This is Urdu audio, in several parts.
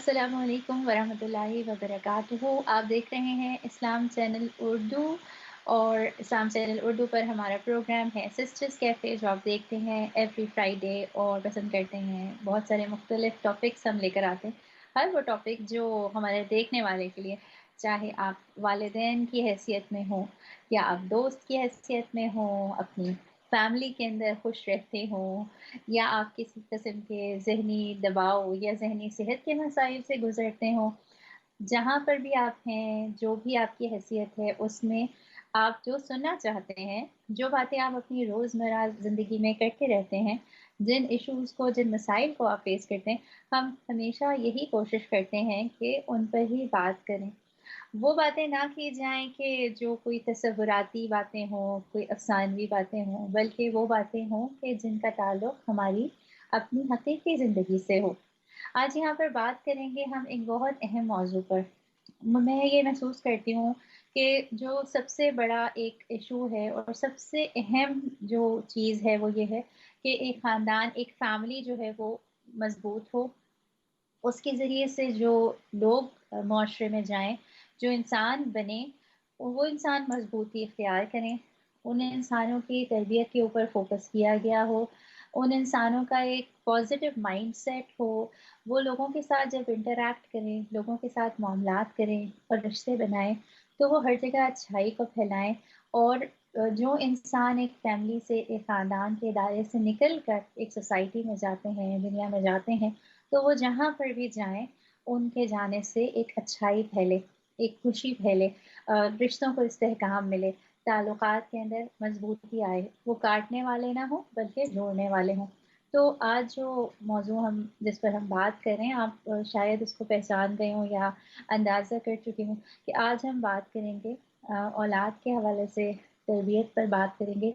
السلام علیکم ورحمۃ اللہ وبرکاتہ۔ آپ دیکھ رہے ہیں اسلام چینل اردو، اور اسلام چینل اردو پر ہمارا پروگرام ہے سسٹرز کیفے، جو آپ دیکھتے ہیں ایوری فرائیڈے اور پسند کرتے ہیں۔ بہت سارے مختلف ٹاپکس ہم لے کر آتے ہیں، ہر وہ ٹاپک جو ہمارے دیکھنے والے کے لیے، چاہے آپ والدین کی حیثیت میں ہوں یا آپ دوست کی حیثیت میں ہوں، اپنی فیملی کے اندر خوش رہتے ہوں، یا آپ کسی قسم کے ذہنی دباؤ یا ذہنی صحت کے مسائل سے گزرتے ہوں، جہاں پر بھی آپ ہیں، جو بھی آپ کی حیثیت ہے، اس میں آپ جو سننا چاہتے ہیں، جو باتیں آپ اپنی روزمرہ زندگی میں کرتے رہتے ہیں، جن ایشوز کو، جن مسائل کو آپ فیس کرتے ہیں، ہم ہمیشہ یہی کوشش کرتے ہیں کہ ان پر ہی بات کریں۔ وہ باتیں نہ کی جائیں کہ جو کوئی تصوراتی باتیں ہوں، کوئی افسانوی باتیں ہوں، بلکہ وہ باتیں ہوں کہ جن کا تعلق ہماری اپنی حقیقی زندگی سے ہو۔ آج یہاں پر بات کریں گے ہم ایک بہت اہم موضوع پر۔ میں یہ محسوس کرتی ہوں کہ جو سب سے بڑا ایک ایشو ہے اور سب سے اہم جو چیز ہے وہ یہ ہے کہ ایک خاندان، ایک فیملی جو ہے وہ مضبوط ہو، اس کے ذریعے سے جو لوگ معاشرے میں جائیں، جو انسان بنے، وہ انسان مضبوطی اختیار کریں، ان انسانوں کی تربیت کے اوپر فوکس کیا گیا ہو، ان انسانوں کا ایک پازیٹیو مائنڈ سیٹ ہو، وہ لوگوں کے ساتھ جب انٹریکٹ کریں، لوگوں کے ساتھ معاملات کریں اور رشتے بنائیں، تو وہ ہر جگہ اچھائی کو پھیلائیں۔ اور جو انسان ایک فیملی سے، ایک خاندان کے دائرے سے نکل کر ایک سوسائٹی میں جاتے ہیں، دنیا میں جاتے ہیں، تو وہ جہاں پر بھی جائیں، ان کے جانے سے ایک اچھائی پھیلے، ایک خوشی پھیلے، رشتوں کو استحکام ملے، تعلقات کے اندر مضبوطی آئے، وہ کاٹنے والے نہ ہوں بلکہ جوڑنے والے ہوں۔ تو آج جو موضوع جس پر ہم بات کر رہے ہیں، آپ شاید اس کو پہچان گئے ہوں یا اندازہ کر چکے ہوں کہ آج ہم بات کریں گے اولاد کے حوالے سے، تربیت پر بات کریں گے۔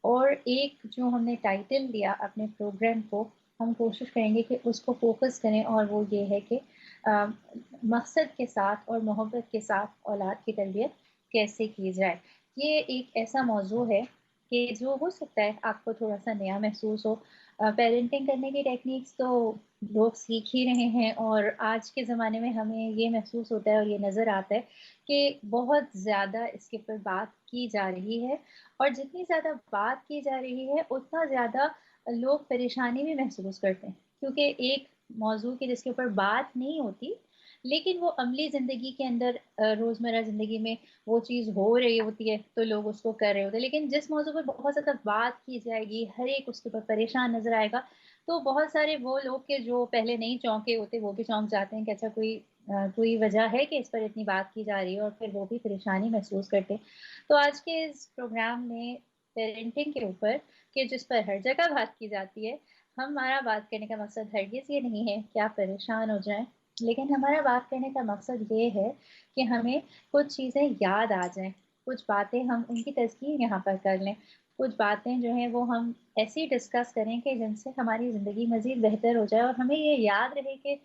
اور ایک جو ہم نے ٹائٹل دیا اپنے پروگرام کو، ہم کوشش کریں گے کہ اس کو فوکس کریں، اور وہ یہ ہے کہ آ، مقصد کے ساتھ اور محبت کے ساتھ اولاد کی تربیت کیسے کی جائے۔ یہ ایک ایسا موضوع ہے کہ جو ہو سکتا ہے آپ کو تھوڑا سا نیا محسوس ہو۔ پیرنٹنگ کرنے کی ٹیکنیکس تو لوگ سیکھ ہی رہے ہیں، اور آج کے زمانے میں ہمیں یہ محسوس ہوتا ہے اور یہ نظر آتا ہے کہ بہت زیادہ اس کے اوپر بات کی جا رہی ہے، اور جتنی زیادہ بات کی جا رہی ہے اتنا زیادہ لوگ پریشانی بھی محسوس کرتے ہیں، کیونکہ ایک موضوع کی جس کے اوپر بات نہیں ہوتی، لیکن وہ عملی زندگی کے اندر، روزمرہ زندگی میں وہ چیز ہو رہی ہوتی ہے تو لوگ اس کو کر رہے ہوتے ہیں۔ لیکن جس موضوع پر بہت زیادہ بات کی جائے گی، ہر ایک اس کے اوپر پریشان نظر آئے گا، تو بہت سارے وہ لوگ کے جو پہلے نہیں چونکے ہوتے، وہ بھی چونک جاتے ہیں کہ اچھا کوئی وجہ ہے کہ اس پر اتنی بات کی جا رہی ہے، اور پھر وہ بھی پریشانی محسوس کرتے ہیں۔ تو آج کے اس پروگرام میں پیرنٹنگ کے اوپر، کہ جس پر ہر جگہ بات کی جاتی ہے، ہمارا بات کرنے کا مقصد ہرگز یہ نہیں ہے کہ آپ پریشان ہو جائیں، لیکن ہمارا بات کرنے کا مقصد یہ ہے کہ ہمیں کچھ چیزیں یاد آ جائیں، کچھ باتیں ہم ان کی تذکیر یہاں پر کر لیں، کچھ باتیں جو ہیں وہ ہم ایسی ڈسکس کریں کہ جن سے ہماری زندگی مزید بہتر ہو جائے، اور ہمیں یہ یاد رہے کہ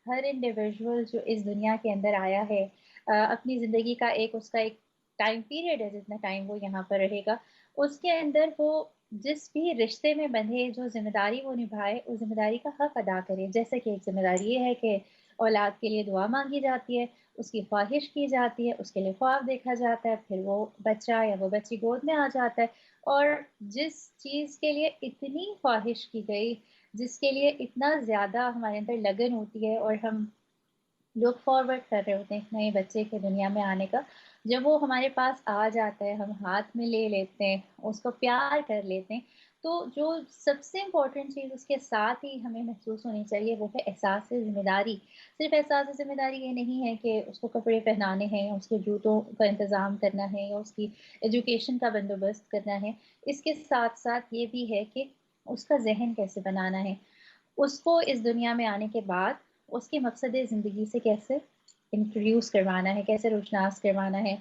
ہر انڈیویژول جو اس دنیا کے اندر آیا ہے، اپنی زندگی کا اس کا ایک ٹائم پیریڈ ہے، جتنا ٹائم وہ یہاں پر رہے گا، اس کے اندر وہ جس بھی رشتے میں بندھے، جو ذمہ داری وہ نبھائے، اس ذمہ داری کا حق ادا کرے۔ جیسے کہ ایک ذمہ داری یہ ہے کہ اولاد کے لیے دعا مانگی جاتی ہے، اس کی خواہش کی جاتی ہے، اس کے لیے خواب دیکھا جاتا ہے، پھر وہ بچہ یا وہ بچی گود میں آ جاتا ہے، اور جس چیز کے لیے اتنی خواہش کی گئی، جس کے لیے اتنا زیادہ ہمارے اندر لگن ہوتی ہے، اور ہم لک فارورڈ کر رہے ہوتے ہیں ایک نئے بچے کے دنیا میں آنے کا، جب وہ ہمارے پاس آ جاتا ہے، ہم ہاتھ میں لے لیتے ہیں، اس کو پیار کر لیتے ہیں، تو جو سب سے امپورٹنٹ چیز اس کے ساتھ ہی ہمیں محسوس ہونی چاہیے وہ ہے احساس ذمہ داری۔ صرف احساس ذمہ داری یہ نہیں ہے کہ اس کو کپڑے پہنانے ہیں، اس کے جوتوں کا انتظام کرنا ہے، یا اس کی ایجوکیشن کا بندوبست کرنا ہے، اس کے ساتھ ساتھ یہ بھی ہے کہ اس کا ذہن کیسے بنانا ہے، اس کو اس دنیا میں آنے کے بعد اس کے مقصد زندگی سے کیسے انٹروڈیوس کروانا ہے، کیسے روشناس کروانا ہے،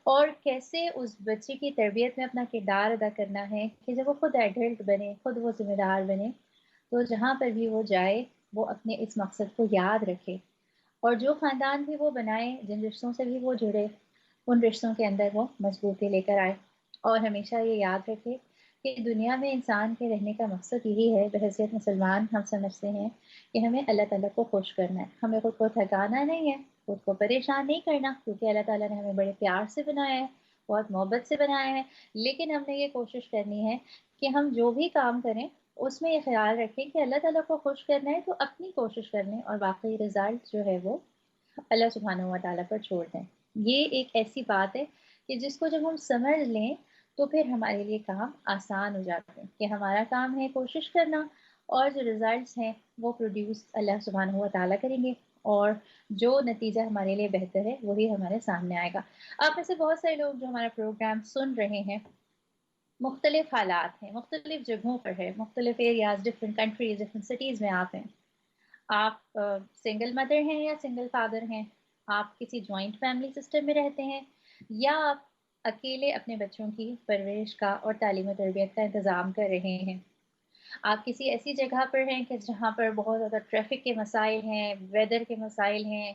اور کیسے اس بچے کی تربیت میں اپنا کردار ادا کرنا ہے کہ جب وہ خود ایڈلٹ بنے، خود وہ ذمہ دار بنے، تو جہاں پر بھی وہ جائے وہ اپنے اس مقصد کو یاد رکھے، اور جو خاندان بھی وہ بنائے، جن رشتوں سے بھی وہ جڑے، ان رشتوں کے اندر وہ مضبوطی لے کر آئے، اور ہمیشہ یہ یاد رکھے کہ دنیا میں انسان کے رہنے کا مقصد یہی ہے، بحیثیت مسلمان ہم سمجھتے ہیں کہ ہمیں اللہ تعالیٰ کو خوش کرنا ہے، ہمیں خود کو تھکانا نہیں ہے، خود کو پریشان نہیں کرنا، کیونکہ اللہ تعالیٰ نے ہمیں بڑے پیار سے بنایا ہے، بہت محبت سے بنایا ہے. لیکن ہم نے یہ کوشش کرنی ہے کہ ہم جو بھی کام کریں اس میں یہ خیال رکھیں کہ اللہ تعالیٰ کو خوش کرنا ہے تو اپنی کوشش کرنے اور باقی رزلٹ جو ہے وہ اللہ سبحانہ و تعالیٰ پر چھوڑ دیں. یہ ایک ایسی بات ہے کہ جس کو جب ہم سمجھ لیں تو پھر ہمارے لیے کام آسان ہو جاتے ہیں کہ ہمارا کام ہے کوشش کرنا اور جو ریزلٹس ہیں وہ پروڈیوس اللہ سبحانہ و تعالیٰ کریں گے اور جو نتیجہ ہمارے لیے بہتر ہے وہی ہمارے سامنے آئے گا. آپ میں سے بہت سارے لوگ جو ہمارا پروگرام سن رہے ہیں مختلف حالات ہیں، مختلف جگہوں پر ہے، مختلف areas, different countries, different cities میں آپ ہیں. آپ سنگل مدر ہیں یا سنگل فادر ہیں، آپ کسی جوائنٹ فیملی سسٹم میں رہتے ہیں یا آپ اکیلے اپنے بچوں کی پرورش کا اور تعلیم و تربیت کا انتظام کر رہے ہیں. آپ کسی ایسی جگہ پر ہیں کہ جہاں پر بہت زیادہ ٹریفک کے مسائل ہیں، ویدر کے مسائل ہیں،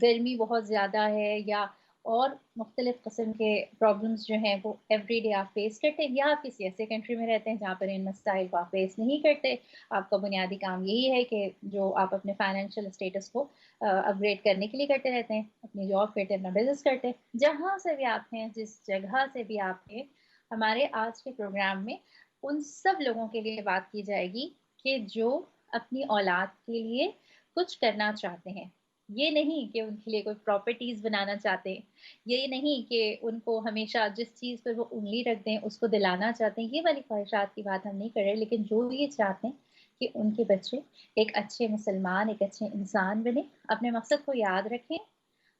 گرمی بہت زیادہ ہے یا اور مختلف قسم کے پرابلمس جو ہیں وہ ایوری ڈے آپ فیس کرتے ہیں، یا آپ کسی ایسے کنٹری میں رہتے ہیں جہاں پر ان مسائل کو آپ فیس نہیں کرتے. آپ کا بنیادی کام یہی ہے کہ جو آپ اپنے فائنینشیل اسٹیٹس کو اپ گریڈ کرنے کے لیے کرتے رہتے ہیں، اپنی جاب کرتے ہیں، اپنا بزنس کرتے ہیں. جہاں سے بھی آپ ہیں، جس جگہ سے بھی آپ ہیں، ہمارے آج کے پروگرام میں ان سب لوگوں کے لیے بات کی جائے گی کہ جو اپنی اولاد کے لیے کچھ کرنا چاہتے ہیں. یہ نہیں کہ ان کے لیے کوئی پراپرٹیز بنانا چاہتے ہیں، یہ نہیں کہ ان کو ہمیشہ جس چیز پر وہ انگلی رکھ دیں اس کو دلانا چاہتے ہیں، یہ والی خواہشات کی بات ہم نہیں کر رہے، لیکن جو یہ چاہتے ہیں کہ ان کے بچے ایک اچھے مسلمان، ایک اچھے انسان بنے، اپنے مقصد کو یاد رکھیں.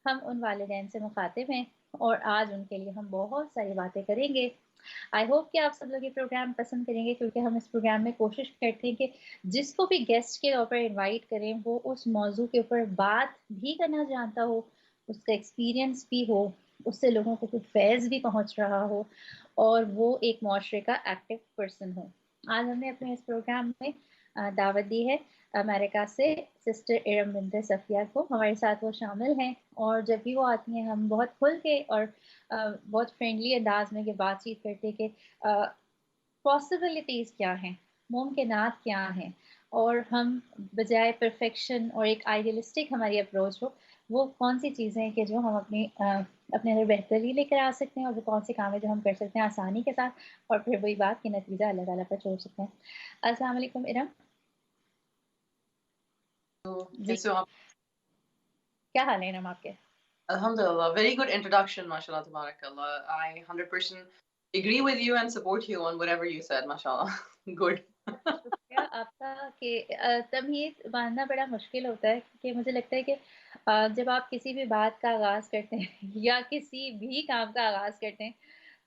ہم ان والدین سے مخاطب ہیں اور آج ان کے لیے ہم بہت ساری باتیں کریں گے. آئی ہوپ کہ آپ سب لوگ یہ پروگرام پسند کریں گے، کیونکہ ہم اس پروگرام میں کوشش کرتے ہیں کہ جس کو بھی گیسٹ کے طور پر انوائٹ کریں وہ اس موضوع کے اوپر بات بھی کرنا جانتا ہو، اس کا ایکسپیرینس بھی ہو، اس سے لوگوں کو کچھ فیض بھی پہنچ رہا ہو اور وہ ایک معاشرے کا ایکٹیو پرسن ہو. آج ہم نے اپنے اس پروگرام میں دعوت دی ہے امریکہ سے سسٹر ارم بنت صفیہ کو. ہمارے ساتھ وہ شامل ہیں اور جب بھی وہ آتی ہیں ہم بہت کھل کے اور بہت فرینڈلی انداز میں یہ بات چیت کرتے کہ پاسبلٹیز کیا ہیں، ممکنات کیا ہیں، اور ہم بجائے پرفیکشن اور ایک آئیڈیلسٹک ہماری اپروچ ہو، وہ کون سی چیزیں ہیں کہ جو ہم اپنے اندر بہتری لے کر آ سکتے ہیں اور وہ کون سے کام ہے جو ہم کر سکتے ہیں آسانی کے ساتھ اور پھر وہی بات کی نتیجہ اللہ تعالیٰ پر چھوڑ سکتے ہیں. السلام علیکم ارم. تو جی کیسے ہو آپ؟ کیا حال ہے ارم آپ کے؟ Alhamdulillah, very good introduction, mashallah, tabarakallah. I 100% agree with you and support you on whatever you said, mashallah. Good. شکریہ آپ کا کہ تمہید باندھنا بڑا مشکل ہوتا ہے کہ مجھے لگتا ہے کہ جب آپ کسی بھی بات کا آغاز کرتے ہیں یا کسی بھی کام کا آغاز کرتے ہیں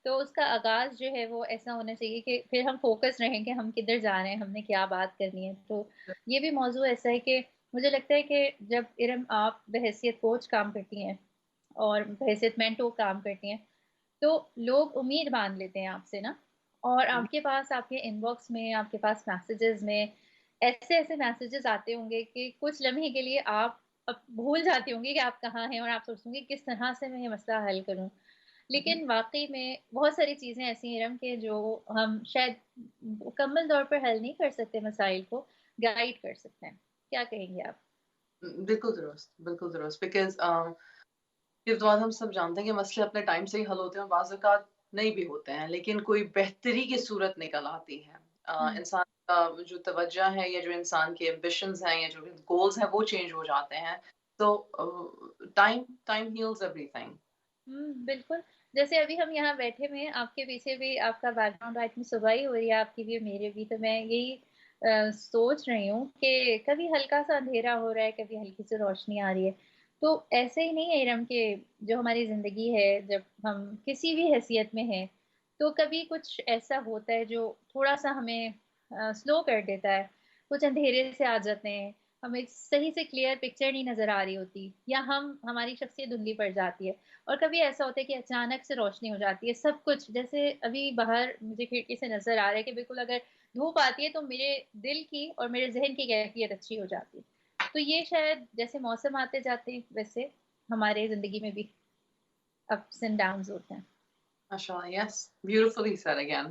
تو اس کا آغاز جو ہے وہ ایسا ہونا چاہیے کہ پھر ہم فوکس رہیں کہ ہم کدھر جا رہے ہیں، ہم نے کیا بات کرنی ہے. تو یہ بھی موضوع ایسا ہے کہ مجھے لگتا ہے کہ جب ارم آپ بحیثیت کوچ کام کرتی ہیں اور بحیثیت مینٹور کام کرتی ہیں تو لوگ امید باندھ لیتے ہیں آپ سے نا، اور آپ کے پاس آپ کے ان باکس میں، آپ کے پاس میسیجز میں ایسے ایسے میسیجز آتے ہوں گے کہ کچھ لمحے کے لیے آپ اب بھول جاتی ہوں گی کہ آپ کہاں ہیں اور آپ سوچتے ہوں گے کس طرح سے میں یہ مسئلہ حل کروں. لیکن واقعی میں بہت ساری چیزیں ایسی ہیں ارم کہ جو ہم شاید مکمل طور پر حل نہیں کر سکتے، مسائل کو گائیڈ کر سکتے ہیں. کیا کہیں گے آپ؟ بالکل درست، بالکل درست. بیکاز اس بات ہم سب جانتے ہیں کہ مسئلے اپنے ٹائم سے ہی حل ہوتے ہیں اور بعض اوقات نہیں بھی ہوتے ہیں، لیکن کوئی بہتری کی صورت نکل آتی ہے. انسان کا جو توجہ ہے یا جو انسان کے ایمبیشنز ہیں یا جو گولز ہیں وہ چینج ہو جاتے ہیں. تو ٹائم ہیلز ایوری تھنگ. بالکل. جیسے ابھی ہم یہاں بیٹھے ہوئے ہیں، آپ کے پیچھے بھی آپ کا بیک گراؤنڈ آئی تھنک صبح ہی ہو رہی ہے، آپ کی بھی اور میرے بھی. تو میں یہی سوچ رہی ہوں کہ کبھی ہلکا سا اندھیرا ہو رہا ہے، کبھی ہلکی سی روشنی آ رہی ہے. تو ایسے ہی نہیں ہے ارم کہ جو ہماری زندگی ہے جب ہم کسی بھی حیثیت میں ہیں تو کبھی کچھ ایسا ہوتا ہے جو تھوڑا سا ہمیں سلو کر دیتا ہے، کچھ اندھیرے سے آ جاتے ہیں، ہمیں صحیح سے کلیئر پکچر نہیں نظر آ رہی ہوتی، یا ہماری شخصیت دھندلی پڑ جاتی ہے. اور کبھی ایسا ہوتا ہے کہ اچانک سے روشنی ہو جاتی ہے، سب کچھ جیسے ابھی باہر مجھے کھڑکی سے نظر آ رہا ہے کہ بالکل اگر دھوپ آتی ہے تو میرے دل کی اور میرے ذہن کی کیفیت اچھی ہو جاتی ہے. تو یہ شاید جیسے موسم آتے جاتے ہیں ویسے ہمارے زندگی میں بھی اپس اینڈ ڈاؤنز ہوتے ہیں. ماشاءاللہ. یس، بیوٹیفلی سیڈ اگین.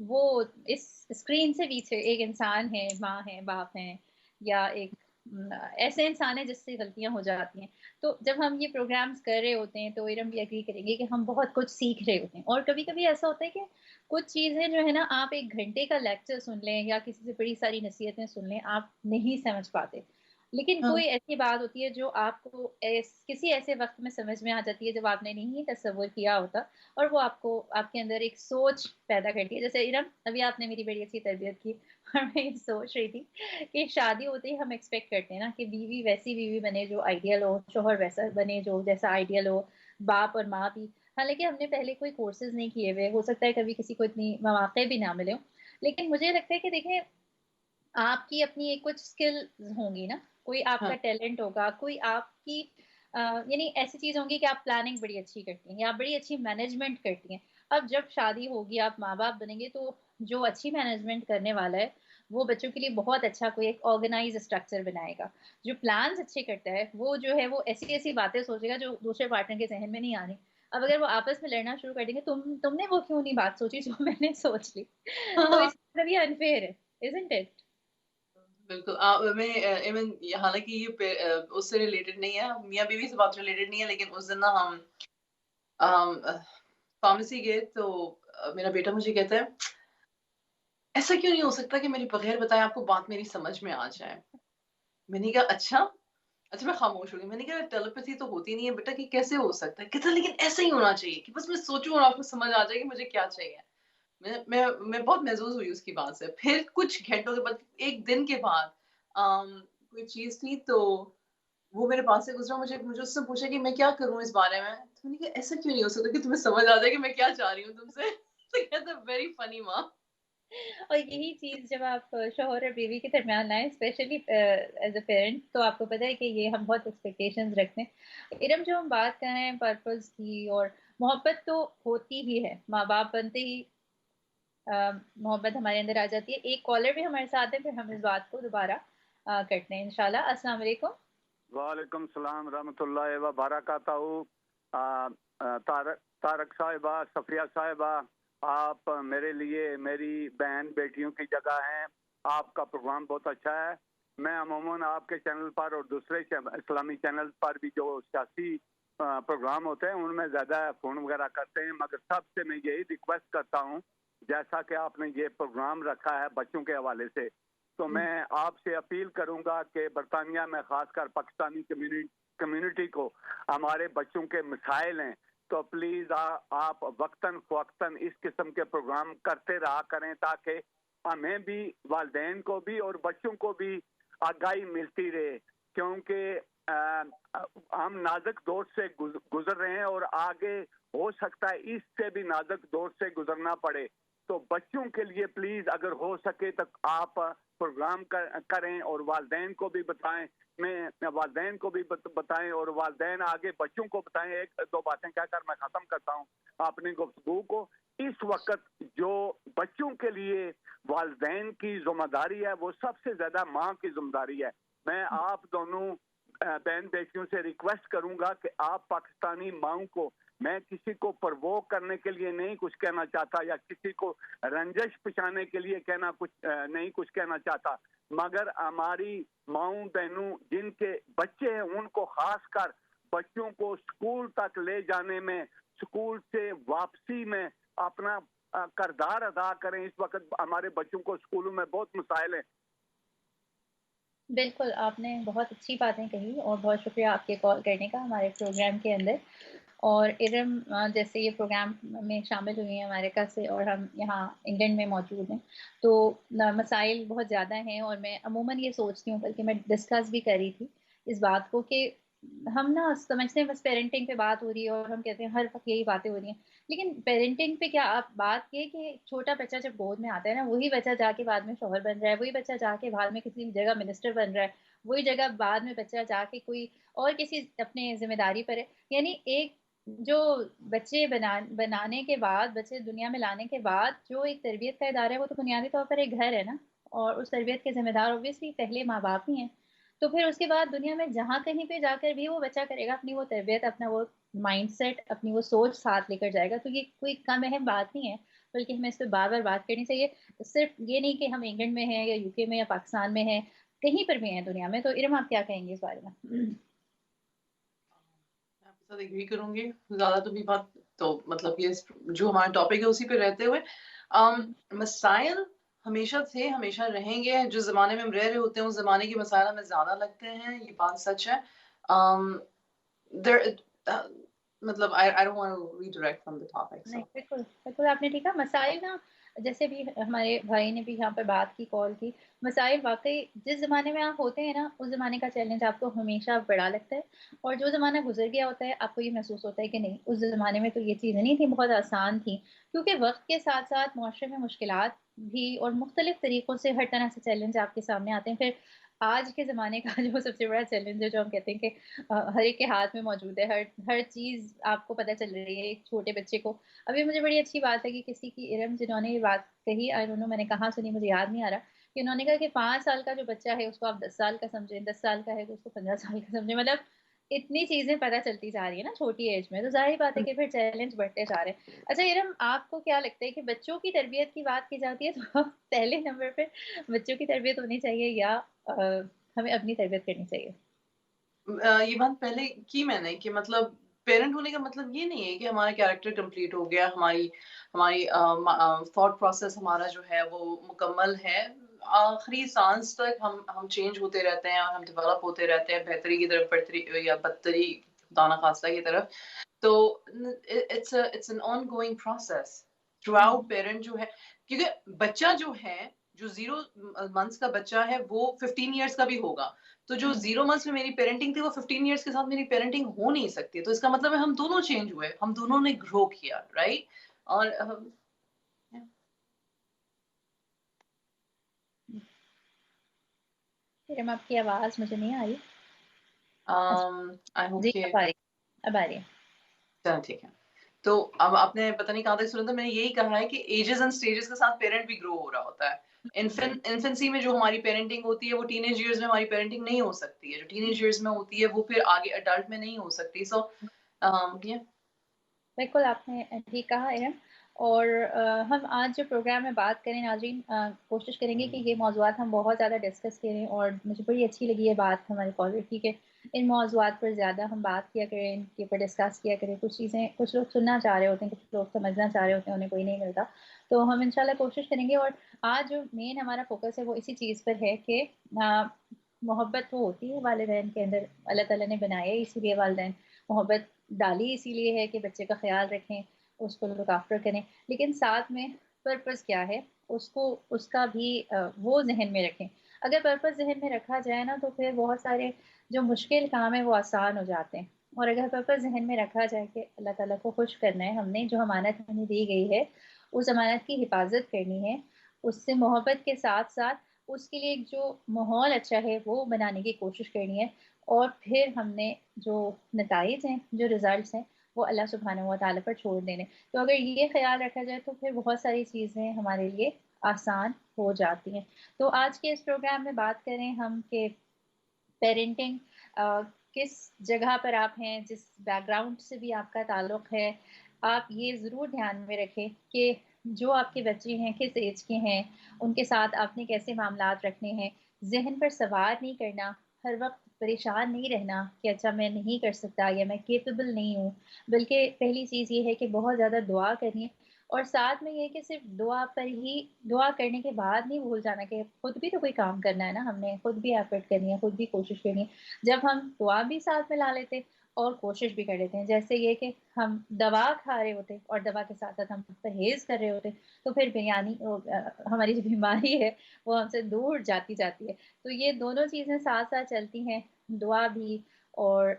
وہ اس اسکرین سے پیچھے ایک انسان ہے، ماں ہے، باپ ہیں، یا ایک ایسے انسان ہیں جس سے غلطیاں ہو جاتی ہیں. تو جب ہم یہ پروگرامز کر رہے ہوتے ہیں تو ارم بھی ایگری کریں گے کہ ہم بہت کچھ سیکھ رہے ہوتے ہیں. اور کبھی کبھی ایسا ہوتا ہے کہ کچھ چیزیں جو ہے نا، آپ 1 گھنٹے کا لیکچر سن لیں یا کسی سے بڑی ساری نصیحتیں سن لیں، آپ نہیں سمجھ پاتے. لیکن ہاں کوئی ایسی بات ہوتی ہے جو آپ کو کسی ایسے وقت میں سمجھ میں آ جاتی ہے جب آپ نے نہیں تصور کیا ہوتا، اور وہ آپ کے اندر ایک سوچ پیدا کرتی ہے. جیسے ارم، ابھی آپ نے میری بڑی اچھی تربیت کی اور میں یہ سوچ رہی تھی کہ شادی ہوتے ہی ہم ایکسپیکٹ کرتے ہیں نا کہ بیوی ویسی بیوی بنے جو آئیڈیل ہو، شوہر ویسا بنے جو جیسا آئیڈیل ہو، باپ اور ماں بھی. حالانکہ ہم نے پہلے کوئی کورسز نہیں کیے ہوئے، ہو سکتا ہے کبھی کسی کو اتنی مواقع بھی نہ ملے ہوں. لیکن مجھے لگتا ہے کہ دیکھیں، آپ کی اپنی ایک کچھ اسکل ہوں گی نا، کوئی آپ ہاں کا ٹیلنٹ ہوگا، کوئی آپ کی یعنی ایسی چیز ہوں گی کہ آپ پلاننگ بڑی اچھی کرتی ہیں یا آپ بڑی اچھی مینجمنٹ کرتی ہیں. اب جب شادی ہوگی، آپ ماں باپ بنیں گے، تو جو اچھی مینجمنٹ کرنے والا ہے وہ بچوں کے لیے بہت اچھا کوئی ایک آرگنائز اسٹرکچر بنائے گا. جو پلانس اچھے کرتا ہے وہ جو ہے وہ ایسی ایسی باتیں سوچے گا جو دوسرے پارٹنر کے ذہن میں نہیں آنی. اب اگر وہ آپس میں لڑنا شروع کر دیں گے، تم نے وہ کیوں نہیں بات سوچی جو میں نے سوچ لی، تو ہاں اس مطلب یہ انفیئر ہے. isn't it؟ بالکل میں ایون حالانکہ یہ اس سے ریلیٹڈ نہیں ہے، میاں بیوی سے بات ریلیٹڈ نہیں ہے، لیکن اس دن نا ہم فارمیسی گئے تو میرا بیٹا مجھے کہتا ہے ایسا کیوں نہیں ہو سکتا کہ میری بغیر بتائے آپ کو بات میری سمجھ میں آ جائے. میں نے کہا اچھا. اچھا میں خاموش ہو گئی. میں نے کہا ٹیلیپیتھی تو ہوتی نہیں ہے بیٹا، کہ کیسے ہو سکتا ہے. کہتا لیکن ایسا ہی ہونا چاہیے کہ بس میں سوچوں اور آپ کو سمجھ آ جائے کہ مجھے کیا چاہیے. میں بہت محظوظ ہوئی اس کی بات سے. پھر کچھ گھنٹوں کے بعد، ایک دن کے بعد کوئی چیز تھی تو وہ میرے پاس سے گزرا، مجھے اس سے پوچھا کہ میں کیا کروں اس بارے میں. تو میں نے کہا ایسا کیوں نہیں ہو سکتا کہ تمہیں سمجھ آ جائے کہ میں کیا چاہ رہی ہوں تم سے. تو کہتا ویری فنی ماں. اور یہی چیز جب آپ شوہر اور بیوی کے درمیان لائیں، اسپیشلی ایز اے پیرنٹ، تو آپ کو پتہ ہے کہ یہ ہم بہت ایکسپیکٹیشنز رکھتے ہیں. ارم، جو ہم بات کر رہے ہیں پرپز کی، اور محبت تو ہوتی ہی ہے، ماں باپ بنتے ہی محبت ہمارے اندر آ جاتی ہے. ایک کالر بھی ہمارے ساتھ ہے، پھر ہم اس بات کو دوبارہ کرتے ہیں انشاءاللہ. السلام علیکم. وعلیکم السلام رحمۃ اللہ وبرکاتہ. طارق صاحبہ، صفیہ صاحبہ، آپ میرے لیے میری بہن بیٹیوں کی جگہ ہیں. آپ کا پروگرام بہت اچھا ہے. میں عموماً آپ کے چینل پر اور دوسرے اسلامی چینل پر بھی جو سیاسی پروگرام ہوتے ہیں ان میں زیادہ فون وغیرہ کرتے ہیں، مگر سب سے میں یہی ریکویسٹ کرتا ہوں، جیسا کہ آپ نے یہ پروگرام رکھا ہے بچوں کے حوالے سے، تو میں آپ سے اپیل کروں گا کہ برطانیہ میں خاص کر پاکستانی کمیونٹی کو ہمارے بچوں کے مسائل ہیں، تو پلیز آپ وقتاً فوقتاً اس قسم کے پروگرام کرتے رہا کریں، تاکہ ہمیں بھی، والدین کو بھی اور بچوں کو بھی آگاہی ملتی رہے. کیونکہ ہم نازک دور سے گزر رہے ہیں اور آگے ہو سکتا ہے اس سے بھی نازک دور سے گزرنا پڑے. تو بچوں کے لیے پلیز اگر ہو سکے تو آپ پروگرام کریں اور والدین کو بھی بتائیں. میں والدین کو بھی بتائیں اور والدین آگے بچوں کو بتائیں. ایک دو باتیں کہہ کر میں ختم کرتا ہوں اپنی گفتگو کو. اس وقت جو بچوں کے لیے والدین کی ذمہ داری ہے وہ سب سے زیادہ ماں کی ذمہ داری ہے. میں آپ دونوں بہن بیٹیوں سے ریکویسٹ کروں گا کہ آپ پاکستانی ماؤں کو، میں کسی کو پرووک کرنے کے لیے نہیں کچھ کہنا چاہتا یا کسی کو رنجش پہنچانے کے لیے کچھ کہنا چاہتا، مگر ہماری ماؤں بہنوں جن کے بچے ہیں ان کو خاص کر بچوں کو سکول تک لے جانے میں، سکول سے واپسی میں اپنا کردار ادا کریں. اس وقت ہمارے بچوں کو سکولوں میں بہت مسائل ہیں. بالکل، آپ نے بہت اچھی باتیں کہی، اور بہت شکریہ آپ کے کال کرنے کا ہمارے پروگرام کے اندر. اور ارم جیسے یہ پروگرام میں شامل ہوئی ہیں امریکہ سے، اور ہم یہاں انگلینڈ میں موجود ہیں، تو مسائل بہت زیادہ ہیں. اور میں عموماً یہ سوچتی ہوں، بلکہ میں ڈسکس بھی کر رہی تھی اس بات کو، کہ ہم نا سمجھتے ہیں بس پیرنٹنگ پہ بات ہو رہی ہے اور ہم کہتے ہیں ہر وقت یہی باتیں ہو رہی ہیں. لیکن پیرنٹنگ پہ کیا آپ بات یہ کہ چھوٹا بچہ جب گود میں آتا ہے نا، وہی بچہ جا کے بعد میں شوہر بن رہا ہے، وہی بچہ جا کے بعد میں کسی جگہ منسٹر بن رہا ہے، وہی جگہ بعد میں بچہ جا کے کوئی اور کسی اپنے ذمہ داری پر ہے. یعنی ایک جو بچے بنانے کے بعد، بچے دنیا میں لانے کے بعد جو ایک تربیت کا ادارہ ہے، وہ تو بنیادی طور پر ایک گھر ہے نا، اور اس تربیت کے ذمہ دار اوبیسلی پہلے ماں باپ ہی ہیں. تو پھر اس کے بعد دنیا میں جہاں کہیں پہ جا کر بھی وہ بچہ کرے گا اپنی وہ تربیت، اپنا وہ مائنڈ سیٹ، اپنی وہ سوچ ساتھ لے کر جائے گا. تو یہ کوئی کم اہم بات نہیں ہے. بلکہ ہمیں اس پہ بار بار بات کرنی چاہیے. صرف یہ نہیں کہ ہم انگلینڈ میں ہیں یا UK میں یا پاکستان میں ہیں, کہیں پر بھی ہیں دنیا میں. تو ارم آپ کیا کہیں گے اس بارے میں؟ میں آپ کے ساتھ ایگری کروں گی. زیادہ تو بھی بات تو مطلب یہ جو ہمارا ٹاپک ہے اسی پہ رہتے ہوئے مسائل ہمیشہ تھے, ہمیشہ رہیں گے. جس زمانے میں ہم رہ رہے ہوتے ہیں اس زمانے کے مسائل ہمیں زیادہ لگتے ہیں, یہ بات سچ ہے. مطلب I don't want to redirect from the topic. نہیں So بالکل بالکل آپ نے ٹھیک ہے. مسائل نا, جیسے بھی ہمارے بھائی نے بھی یہاں پہ بات کی, کال کی, مسائل واقعی جس زمانے میں آپ ہوتے ہیں نا اس زمانے کا چیلنج آپ کو ہمیشہ بڑا لگتا ہے, اور جو زمانہ گزر گیا ہوتا ہے آپ کو یہ محسوس ہوتا ہے کہ نہیں اس زمانے میں تو یہ چیزیں نہیں تھیں, بہت آسان تھیں. کیونکہ وقت کے ساتھ ساتھ معاشرے میں مشکلات بھی اور مختلف طریقوں سے ہر طرح سے چیلنج آپ کے سامنے آتے ہیں. پھر آج کے زمانے کا جو سب سے بڑا چیلنج ہے, جو ہم کہتے ہیں کہ ہر ایک کے ہاتھ میں موجود ہے, ہر چیز آپ کو پتہ چل رہی ہے. ایک چھوٹے بچے کو, ابھی مجھے بڑی اچھی بات لگی کسی کی, ارم جنہوں نے یہ بات کہی, آئی ڈونٹ نو میں نے کہاں سنی, مجھے یاد نہیں آ رہا, کہ انہوں نے کہا کہ 5 سال کا جو بچہ ہے اس کو آپ 10 سال کا سمجھیں, 10 سال کا ہے تو اس کو 15 سال کا سمجھیں. مطلب اتنی چیزیں پتہ چلتی جا رہی ہے نا چھوٹی ایج میں, تو ظاہر بات ہے کہ پھر چیلنج بڑھتے جا رہے ہیں. اچھا ارم, آپ کو کیا لگتا ہے کہ بچوں کی تربیت کی بات کی جاتی ہے تو پہلے نمبر پہ بچوں کی تربیت ہونی چاہیے یا ہمیں اپنی تربیت کرنی چاہیے؟ یہ بات پہلے کی میں نے کہ مطلب پیرنٹ ہونے کا مطلب یہ نہیں ہے کہ ہمارا کیریکٹر کمپلیٹ ہو گیا, ہماری تھاٹ پروسیس ہمارا جو ہے وہ مکمل ہے. آخری سانس تک ہم چینج ہوتے رہتے ہیں اور ہم ڈیولپ ہوتے رہتے ہیں, بہتری کی طرف, بڑھتری یا بدتری خدا نخواستہ کی طرف. تو it's an ongoing process throughout. Parent جو ہے, کیونکہ بچہ جو ہے, جو 0 months کا بچہ ہے وہ 15 years کا بھی ہوگا. تو جو 0 months میں میری پیرنٹنگ تھی وہ 15 years کے ساتھ میری پیرنٹنگ ہو نہیں سکتی. تو اس کا مطلب ہے ہم دونوں چینج ہوئے, ہم دونوں نے گرو کیا, رائٹ. اور ارم آپ کی آواز مجھے نہیں آ رہی. آئی جی ہوپ کہ اب آ رہی, اب آ رہی ہے. چلو ٹھیک ہے. تو اب آپ نے پتہ نہیں کہاں تک سنا تھا, میں نے یہی کہا ہے کہ ایجز اینڈ اسٹیجز کے ساتھ پیرنٹ بھی گرو ہو رہا ہوتا ہے. انفنسی میں جو ہماری پیرنٹنگ ہوتی ہے وہ ٹین ایج ایئرز میں ہماری پیرنٹنگ نہیں ہو سکتی ہے. جو ٹین ایج ایئرز میں ہوتی ہے وہ پھر آگے اڈلٹ میں نہیں ہو سکتی. سو بالکل آپ نے ٹھیک کہا ارم. اور ہم آج جو پروگرام میں بات کریں ناظرین, کوشش کریں گے کہ یہ موضوعات ہم بہت زیادہ ڈسکس کریں, اور مجھے بڑی اچھی لگی یہ بات ہمارے کالر کی کہ ان موضوعات پر زیادہ ہم بات کیا کریں, ان کے اوپر ڈسکس کیا کریں. کچھ چیزیں کچھ لوگ سننا چاہ رہے ہوتے ہیں, کچھ لوگ سمجھنا چاہ رہے ہوتے ہیں, انہیں کوئی نہیں ملتا. تو ہم انشاءاللہ کوشش کریں گے. اور آج جو مین ہمارا فوکس ہے وہ اسی چیز پر ہے کہ محبت وہ ہوتی ہے والدین کے اندر, اللہ تعالیٰ نے بنایا اسی لیے والدین, محبت ڈالی اسی لیے ہے کہ بچے کا خیال رکھیں, اس کو لک آفٹر کریں. لیکن ساتھ میں پرپز کیا ہے اس کا بھی وہ ذہن میں رکھیں. اگر پرپز ذہن میں رکھا جائے نا تو پھر بہت سارے جو مشکل کام ہیں وہ آسان ہو جاتے ہیں. اور اگر پرپز ذہن میں رکھا جائے کہ اللہ تعالیٰ کو خوش کرنا ہے, ہم نے جو امانت ہمیں دی گئی ہے اس امانت کی حفاظت کرنی ہے, اس سے محبت کے ساتھ ساتھ اس کے لیے ایک جو ماحول اچھا ہے وہ بنانے کی کوشش کرنی ہے. اور پھر ہم نے جو نتائج ہیں, جو ریزلٹس ہیں, وہ اللہ سبحانہ و تعالیٰ پر چھوڑ دینے. تو اگر یہ خیال رکھا جائے تو پھر بہت ساری چیزیں ہمارے لیے آسان ہو جاتی ہیں. تو آج کے اس پروگرام میں بات کریں ہم کہ پیرنٹنگ کس جگہ پر آپ ہیں, جس بیک گراؤنڈ سے بھی آپ کا تعلق ہے, آپ یہ ضرور دھیان میں رکھیں کہ جو آپ کے بچے ہیں کس ایج کے ہیں, ان کے ساتھ آپ نے کیسے معاملات رکھنے ہیں. ذہن پر سوار نہیں کرنا, ہر وقت پریشان نہیں رہنا کہ اچھا میں نہیں کر سکتا یا میں کیپیبل نہیں ہوں, بلکہ پہلی چیز یہ ہے کہ بہت زیادہ دعا کرنی. اور ساتھ میں یہ کہ صرف دعا پر ہی, دعا کرنے کے بعد نہیں بھول جانا کہ خود بھی تو کوئی کام کرنا ہے نا, ہم نے خود بھی ایفرٹ کرنی ہے, خود بھی کوشش کرنی ہے. جب ہم دعا بھی ساتھ میں لا لیتے اور کوشش بھی کر لیتے ہیں, جیسے یہ کہ ہم دوا کھا رہے ہوتے اور دوا کے ساتھ ساتھ ہم پرہیز کر رہے ہوتے, تو پھر بریانی ہماری جو بیماری ہے وہ ہم سے دور جاتی ہے. تو یہ دونوں چیزیں ساتھ ساتھ چلتی ہیں, دعا بھی اور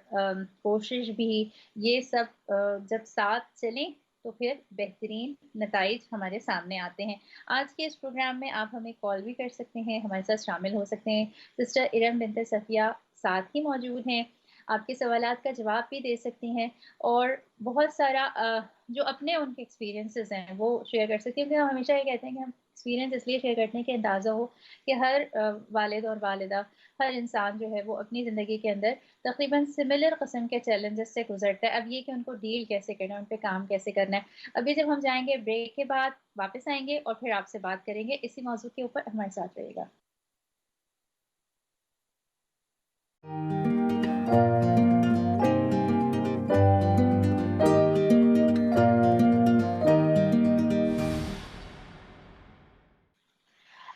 کوشش بھی, یہ سب جب ساتھ چلیں تو پھر بہترین نتائج ہمارے سامنے آتے ہیں. آج کے اس پروگرام میں آپ ہمیں کال بھی کر سکتے ہیں, ہمارے ساتھ شامل ہو سکتے ہیں. سسٹر ارم بنت صفیہ ساتھ ہی موجود ہیں, آپ کے سوالات کا جواب بھی دے سکتی ہیں, اور بہت سارا جو اپنے ان کے ایکسپیرینسز ہیں وہ شیئر کر سکتی ہیں. کیونکہ ہم ہمیشہ یہ کہتے ہیں کہ ہم ایکسپیرینس اس لیے شیئر کرتے ہیں کہ اندازہ ہو کہ ہر والد اور والدہ، ہر انسان جو ہے وہ اپنی زندگی کے اندر تقریباً سملر قسم کے چیلنجز سے گزرتا ہے. اب یہ کہ ان کو ڈیل کیسے کرنا ہے، ان پہ کام کیسے کرنا ہے. ابھی جب ہم جائیں گے بریک کے بعد واپس آئیں گے اور پھر آپ سے بات کریں گے اسی موضوع کے اوپر. ہمارے ساتھ رہے گا.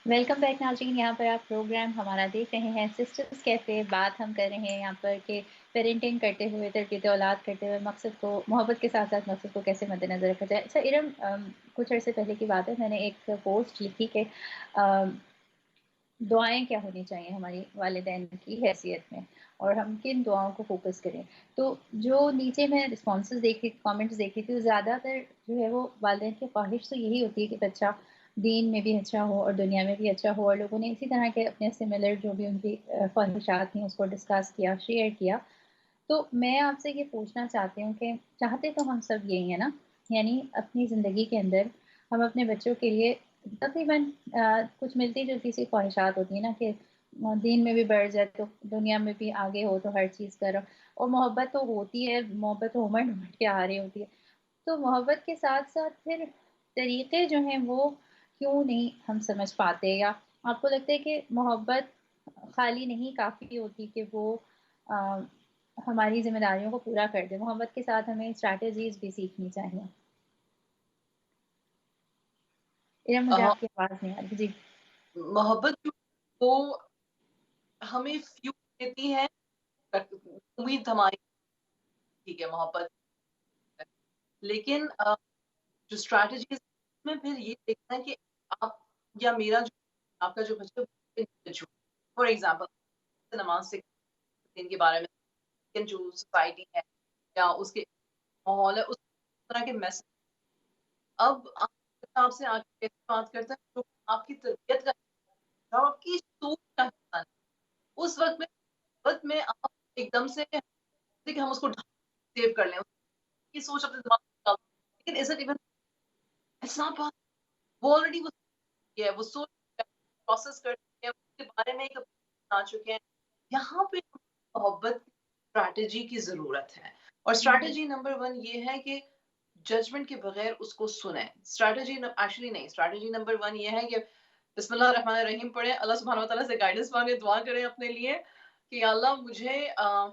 ویلکم بیک ناظرین. یہاں پر آپ پروگرام ہمارا دیکھ رہے ہیں سسٹرز کیفے. بات ہم کر رہے ہیں یہاں پر کہ پیرنٹنگ کرتے ہوئے، تربیت اولاد کرتے ہوئے مقصد کو، محبت کے ساتھ ساتھ مقصد کو کیسے مد نظر رکھا جائے. اچھا ارم، کچھ عرصے پہلے کی بات ہے، میں نے ایک پوسٹ لکھی کہ دعائیں کیا ہونی چاہیے ہماری والدین کی حیثیت میں اور ہم کن دعاؤں کو فوکس کریں. تو جو نیچے میں رسپانسز دیکھی، کامنٹس دیکھی تھی، زیادہ تر جو ہے وہ والدین کی خواہش تو یہی ہوتی ہے کہ بچہ دین میں بھی اچھا ہو اور دنیا میں بھی اچھا ہو. اور لوگوں نے اسی طرح کے اپنے سملر جو بھی ان کی خواہشات تھیں اس کو ڈسکس کیا، شیئر کیا. تو میں آپ سے یہ پوچھنا چاہتی ہوں کہ چاہتے تو ہم سب یہی ہیں نا، یعنی اپنی زندگی کے اندر ہم اپنے بچوں کے لیے تقریباً کچھ ملتی جلتی سی خواہشات ہوتی ہیں نا کہ دین میں بھی بڑھ جائے تو دنیا میں بھی آگے ہو تو ہر چیز کرو. اور محبت تو ہوتی ہے، محبت تو امڑ ڈھونڈ کے آ رہی ہوتی ہے. تو محبت کے ساتھ ساتھ پھر طریقے جو ہیں وہ کیوں نہیں ہم سمجھ پاتے، یا آپ کو لگتا ہے کہ محبت خالی نہیں کافی ہوتی کہ وہ ہماری ذمہ داریوں کو پورا کر دے؟ محبت کے ساتھ ہمیں اسٹریٹجیز بھی سیکھنی چاہیے. مجھے آپ کی آواز نہیں آ رہی. جی. محبت جو وہ ہمیں فیو دیتی ہے، امید ہماری ٹھیک ہے محبت، لیکن جو اسٹریٹجیز میں پھر یہ دیکھنا ہے کہ آپ یا میرا جو آپ کا جو بچہ، فار ایگزامپل نماز سے کے بارے میں جو سوسائٹی ہے یا اس کے ماحول ہے، اس طرح کے میسج اب آپ سے آگے کیسے بات کرتا ہے جو آپ کی تربیت کا، آپ کی سوچ کا حصہ ہے. اس وقت میں آپ ایک دم سے کہ ہم اس کو سیو کر لیں، کی سوچ اپنے دماغ میں ڈال دیں. لیکن ایسا ایون اٹس ناٹ پاسبل. وہ آلریڈی ہے، وہ سوچ پروسیس کر چکے ہیں، اس کے بارے میں ایک بنا چکے ہیں. یہاں پہ محبت اسٹریٹجی کی ضرورت ہے. اور اسٹریٹجی نمبر 1 یہ ہے کہ ججمنٹ کے بغیر اس کو سنیں. اسٹریٹجی ایکچولی نہیں، اسٹریٹجی نمبر 1 یہ ہے کہ بسم اللہ الرحمن الرحیم پڑھیں، اللہ سبحانہ وتعالیٰ سے گائیڈنس مانگیں، دعا کریں اپنے لیے کہ یا اللہ مجھے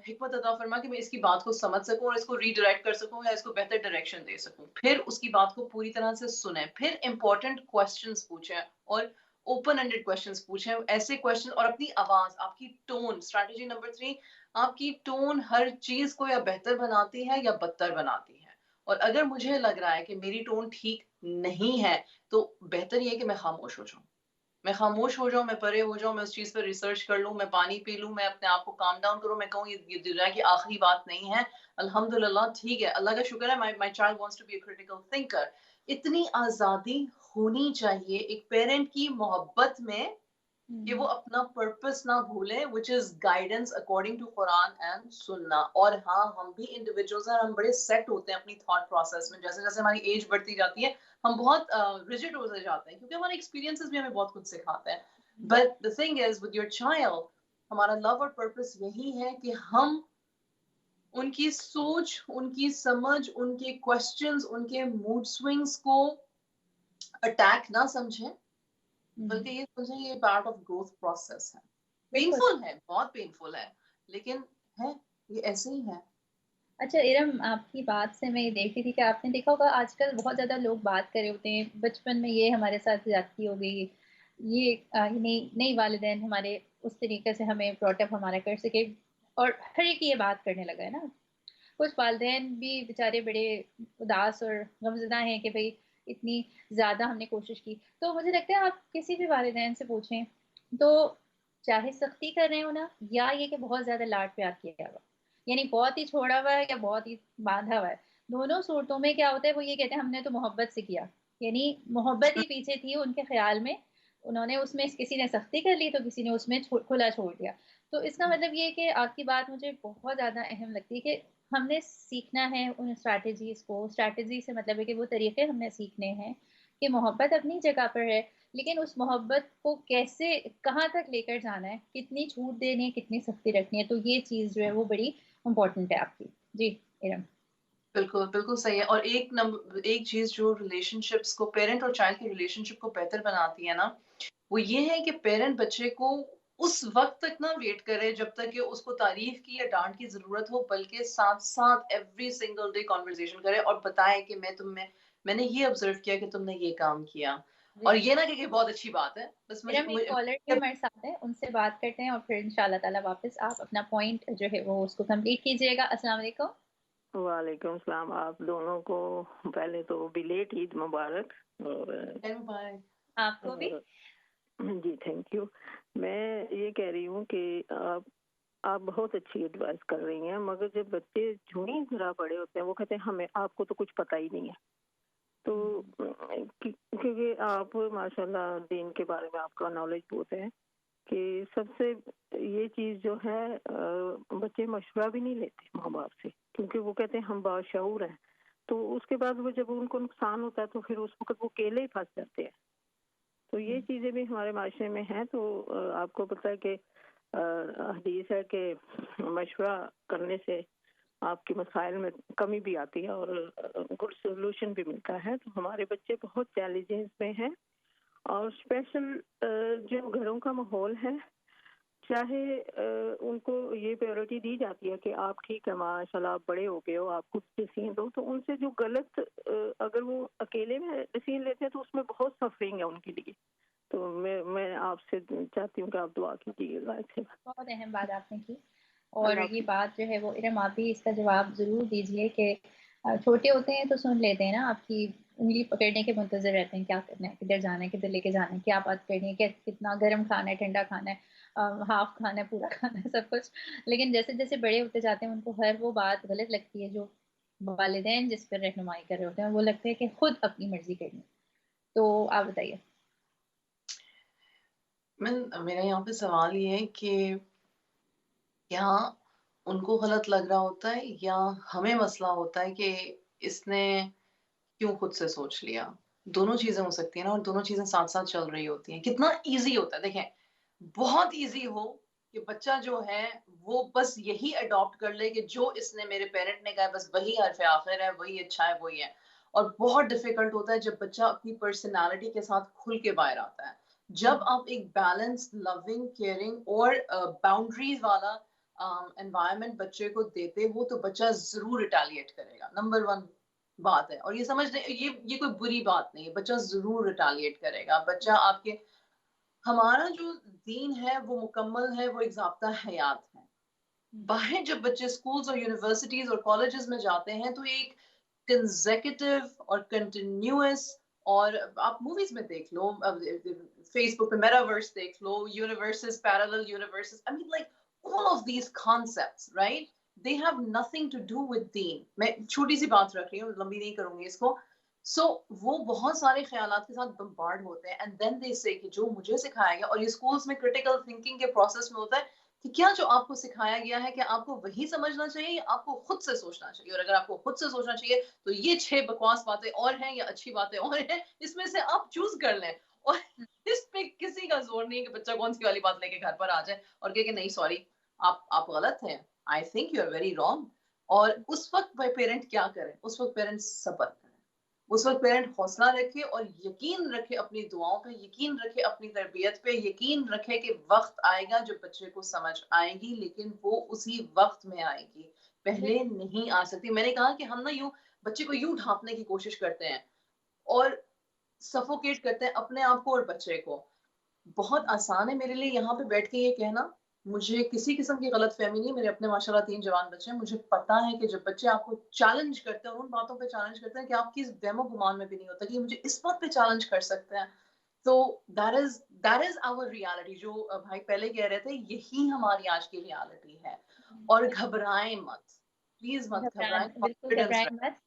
حکمت عطا فرما کہ میں اس کی بات کو سمجھ سکوں اور اس کو ری ڈائریکٹ کر سکوں یا اس کو بہتر ڈائریکشن دے سکوں. پھر اس کی بات کو پوری طرح سے سنیں، پھر امپورٹنٹ کوسچنز پوچھیں اور اوپن اینڈڈ کوسچنز پوچھیں. ایسے کوسچن اور اپنی آواز، آپ کی ٹون. اسٹریٹجی نمبر 3، آپ کی ٹون ہر چیز کو یا بہتر بناتی ہے یا بدتر بناتی ہے. اور اگر مجھے لگ رہا ہے کہ میری ٹون ٹھیک نہیں ہے تو بہتر یہ ہے کہ میں خاموش ہو جاؤں. میں پرے ہو جاؤں، میں اس چیز پر ریسرچ کر لوں، میں پانی پی لوں، میں اپنے آپ کو کام ڈاؤن کروں، میں کہوں یہ دنیا کی آخری بات نہیں ہے، الحمدللہ ٹھیک ہے، اللہ کا شکر ہے my child wants to be a critical thinker. اتنی آزادی ہونی چاہیے ایک پیرنٹ کی محبت میں کہ وہ اپنا پرپس نہ بھولیں which is guidance according to Quran and سننا. اور ہاں ہم بھی انڈیویجولز ہیں، ہم بڑے سیٹ ہوتے ہیں اپنی تھاٹ پروسیس میں. جیسے جیسے ہماری ایج بڑھتی جاتی ہے ہم بہت ریجڈ ہوتے جاتے ہیں کیونکہ ہمارے ایکسپیرینسز بھی ہمیں بہت کچھ سکھاتے ہیں. But the thing is with your child ہمارا لو اور پرپس یہی ہے کہ ہم ان کی سوچ، ان کی سمجھ، ان کے کوسچنز، ان کے موڈ سوئنگز کو اٹیک نہ سمجھیں، بلکہ یہ سمجھیں یہ پارٹ آف گروتھ پروسیس ہے. پینفل ہے، بہت پینفل ہے، لیکن ہے یہ ایسے ہی ہے. اچھا ارم، آپ کی بات سے میں یہ دیکھ رہی تھی کہ آپ نے دیکھا ہوگا آج کل بہت زیادہ لوگ بات کر رہے ہوتے ہیں بچپن میں یہ ہمارے ساتھ زیادتی ہو گئی، یہ نئی والدین ہمارے اس طریقے سے ہمیں براٹ اپ ہمارا کر سکے، اور ہر ایک یہ بات کرنے لگا ہے نا. کچھ والدین بھی بیچارے بڑے اداس اور غمزدہ ہیں کہ بھئی اتنی زیادہ ہم نے کوشش کی. تو مجھے لگتا ہے آپ کسی بھی والدین سے پوچھیں تو چاہے سختی کر رہے ہو نا، یا یہ کہ بہت زیادہ لاڈ پیار کیا ہوا، یعنی بہت ہی چھوڑا ہوا ہے یا بہت ہی باندھا ہوا ہے، دونوں صورتوں میں کیا ہوتا ہے وہ یہ کہتے ہیں ہم نے تو محبت سے کیا. یعنی محبت ہی پیچھے تھی ان کے خیال میں، انہوں نے اس میں کسی نے سختی کر لی تو کسی نے اس میں کھلا چھوڑ دیا. تو اس کا مطلب یہ کہ آپ کی بات مجھے بہت زیادہ اہم لگتی ہے کہ ہم نے سیکھنا ہے ان اسٹریٹجیز کو. اسٹریٹجی سے مطلب ہے کہ وہ طریقے ہم نے سیکھنے ہیں کہ محبت اپنی جگہ پر ہے لیکن اس محبت کو کیسے کہاں تک لے کر جانا ہے، کتنی چھوٹ دینی ہے، کتنی سختی رکھنی ہے، تو یہ چیز جو ہے وہ بڑی امپورٹنٹ ہے آپ کی. جی ارم. بالکل بالکل صحیح ہے. اور ایک چیز جو ریلیشن شپس کو، پیرنٹ اور چائلڈ کی ریلیشن شپ کو بہتر بناتی ہے نا، وہ یہ ہے کہ پیرنٹ بچے کو اس وقت تک نہ ویٹ کرے جب تک کہ اس کو تعریف کی یا ڈانٹ کی ضرورت ہو، بلکہ ساتھ ساتھ ایوری سنگل ڈے کانورسیشن کرے اور بتائے کہ میں نے یہ آبزرو کیا کہ تم نے یہ کام کیا. اور یہ نہ کہ بہت اچھی بات ہے، بس ارم ایک کالر بھی ہمارے ساتھ ہے، ان سے بات کرتے ہیں اور پھر انشاءاللہ تعالیٰ واپس آپ اپنا پوائنٹ جو ہے وہ اس کو کمپلیٹ کیجیے گا. السلام علیکم. وعلیکم السلام. آپ دونوں کو پہلے تو بلیٹ عید مبارک. اور آپ کو بھی. جی تھینک یو. میں یہ کہہ رہی ہوں کہ آپ بہت اچھی ایڈوائس کر رہی ہیں، مگر جب بچے جھوئی ذرا بڑے ہوتے ہیں وہ کہتے ہیں ہمیں آپ کو تو کچھ پتہ ہی نہیں ہے. تو کیونکہ آپ ماشاء اللہ دین کے بارے میں آپ کا نالج بہت ہے کہ سب سے یہ چیز جو ہے بچے مشورہ بھی نہیں لیتے ماں باپ سے، کیونکہ وہ کہتے ہیں ہم باشعور ہیں. تو اس کے بعد وہ جب ان کو نقصان ہوتا ہے تو پھر اس وقت وہ اکیلے ہی پھنس جاتے ہیں. تو یہ چیزیں بھی ہمارے معاشرے میں ہیں. تو آپ کو پتہ ہے کہ حدیث ہے کہ مشورہ کرنے سے آپ کے مسائل میں کمی بھی آتی ہے اور گڈ سولوشن بھی ملتا ہے. تو ہمارے بچے بہت چیلنجز میں ہیں، اور اسپیشل جو گھروں کا ماحول ہے، چاہے ان کو یہ پیورٹی دی جاتی ہے کہ آپ ٹھیک ہے ماشاء اللہ آپ بڑے ہو گئے ہو، آپ خود ڈیسیژن دو، تو ان سے جو غلط اگر وہ اکیلے میں ڈیسیژن لیتے ہیں تو اس میں بہت سفرنگ ہے ان کے لیے. تو میں آپ سے چاہتی ہوں کہ آپ دعا کیجیے گا. بہت اہم بات آپ نے کی، اور یہ بات جو ہے وہ ارم آپ بھی اس کا جواب ضرور دیجیے کہ چھوٹے ہوتے ہیں تو سن لیتے ہیں نا، آپ کی انگلی پکڑنے کے منتظر رہتے ہیں کیا کرنا ہے، کدھر جانا ہے، کدھر لے کے جانا ہے، کیا بات کرنی ہے، کتنا گرم کھانا ہے، ٹھنڈا کھانا ہے، ہاف کھانا ہے، پورا کھانا ہے، سب کچھ. لیکن جیسے جیسے بڑے ہوتے جاتے ہیں ان کو ہر وہ بات غلط لگتی ہے جو والدین جس پر رہنمائی کر رہے ہوتے ہیں، وہ لگتا ہے کہ خود اپنی مرضی کرنی. تو آپ بتائیے. میرا یہاں پہ سوال یہ ہے کہ کیا ان کو غلط لگ رہا ہوتا ہے یا ہمیں مسئلہ ہوتا ہے کہ اس نے کیوں خود سے سوچ لیا؟ دونوں چیزیں ہو سکتی ہیں نا، اور دونوں چیزیں ساتھ ساتھ چل رہی ہوتی ہیں. کتنا ایزی ہوتا ہے، دیکھیں بہت ایزی ہو کہ بچہ جو ہے وہ بس یہی اڈاپٹ کر لے کہ جو اس نے میرے پیرنٹ نے کہا بس وہی حرف آخر ہے، وہی اچھا ہے، وہی ہے. اور بہت ڈیفیکلٹ ہوتا ہے جب بچہ اپنی پرسنالٹی کے ساتھ کھل کے باہر آتا ہے. جب آپ ایک بیلنس، لونگ، کیئرنگ اور باؤنڈریز والا انوائرمنٹ بچے کو دیتے ہو تو بچہ ضرور ریٹیلیٹ کرے گا. نمبر 1 بات ہے، اور یہ سمجھ لیں یہ کوئی بری بات نہیں ہے، بچہ ضرور ریٹیلیٹ کرے گا. بچہ آپ کے، ہمارا جو دین ہے وہ مکمل ہے، وہ ایک ضابطہ حیات ہے. باہر جب بچے اسکولز اور یونیورسٹیز اور کالجز میں جاتے ہیں تو ایک کنزیکٹیو اور کنٹینیوس، اور آپ موویز میں دیکھ لو، فیس بک پہ میٹاورس دیکھ لو، universes, parallel universes, I mean like all of these concepts, right? They have nothing to do with deen. میں چھوٹی سی بات رکھ رہی ہوں، لمبی نہیں کروں گی اس کو. سو وہ بہت سارے خیالات کے ساتھ بمبارڈ ہوتے ہیں، اینڈ دین دے سے کہ جو مجھے سکھایا گیا، اور یہ اسکولس میں کرٹیکل تھنکنگ کے پروسیس میں ہوتا ہے کہ کیا جو آپ کو سکھایا گیا ہے کہ آپ کو وہی سمجھنا چاہیے یا آپ کو خود سے سوچنا چاہیے. اور اگر آپ کو خود سے سوچنا چاہیے تو یہ 6 بکواس باتیں اور ہیں یا اچھی باتیں اور ہیں، اس میں سے آپ چوز کر لیں. اور اس پہ کسی کا زور نہیں کہ بچہ کون سی والی بات لے کے گھر پر آ جائے اور کہ نہیں سوری آپ غلط ہیں، I think you are very wrong. اور اس وقت پیرنٹ کیا کریں؟ اس وقت پیرنٹ صبر کریں، اس وقت پیرنٹ حوصلہ رکھے اور یقین رکھے اپنی دعاؤں پہ، یقین رکھے اپنی تربیت پہ، یقین رکھے کہ وقت آئے گا جو بچے کو سمجھ آئے گی، لیکن وہ اسی وقت میں آئے گی، پہلے نہیں آ سکتی. میں نے کہا کہ ہم نا یوں بچے کو یوں ڈھانپنے کی کوشش کرتے ہیں اور سفوکیٹ کرتے ہیں اپنے آپ کو اور بچے کو. بہت آسان ہے میرے لیے یہاں پہ بیٹھ کے یہ کہنا، مجھے کسی قسم کی غلط فہمی نہیں. میرے اپنے ماشاء اللہ 3 جوان بچے ہیں، مجھے پتا ہے کہ جب بچے آپ کو چیلنج کرتے ہیں اور ان باتوں پہ چیلنج کرتے ہیں کہ آپ کی اس وہم و گمان میں بھی نہیں ہوتا کہ مجھے اس بات پہ چیلنج کر سکتے ہیں، تو دیٹ از آور ریالٹی. جو بھائی پہلے کہہ رہے تھے یہی ہماری آج کی ریالٹی ہے. اور گھبرائیں مت، پلیز مت گھبرائیں، بالکل کانفیڈنس گھبرائیں مت.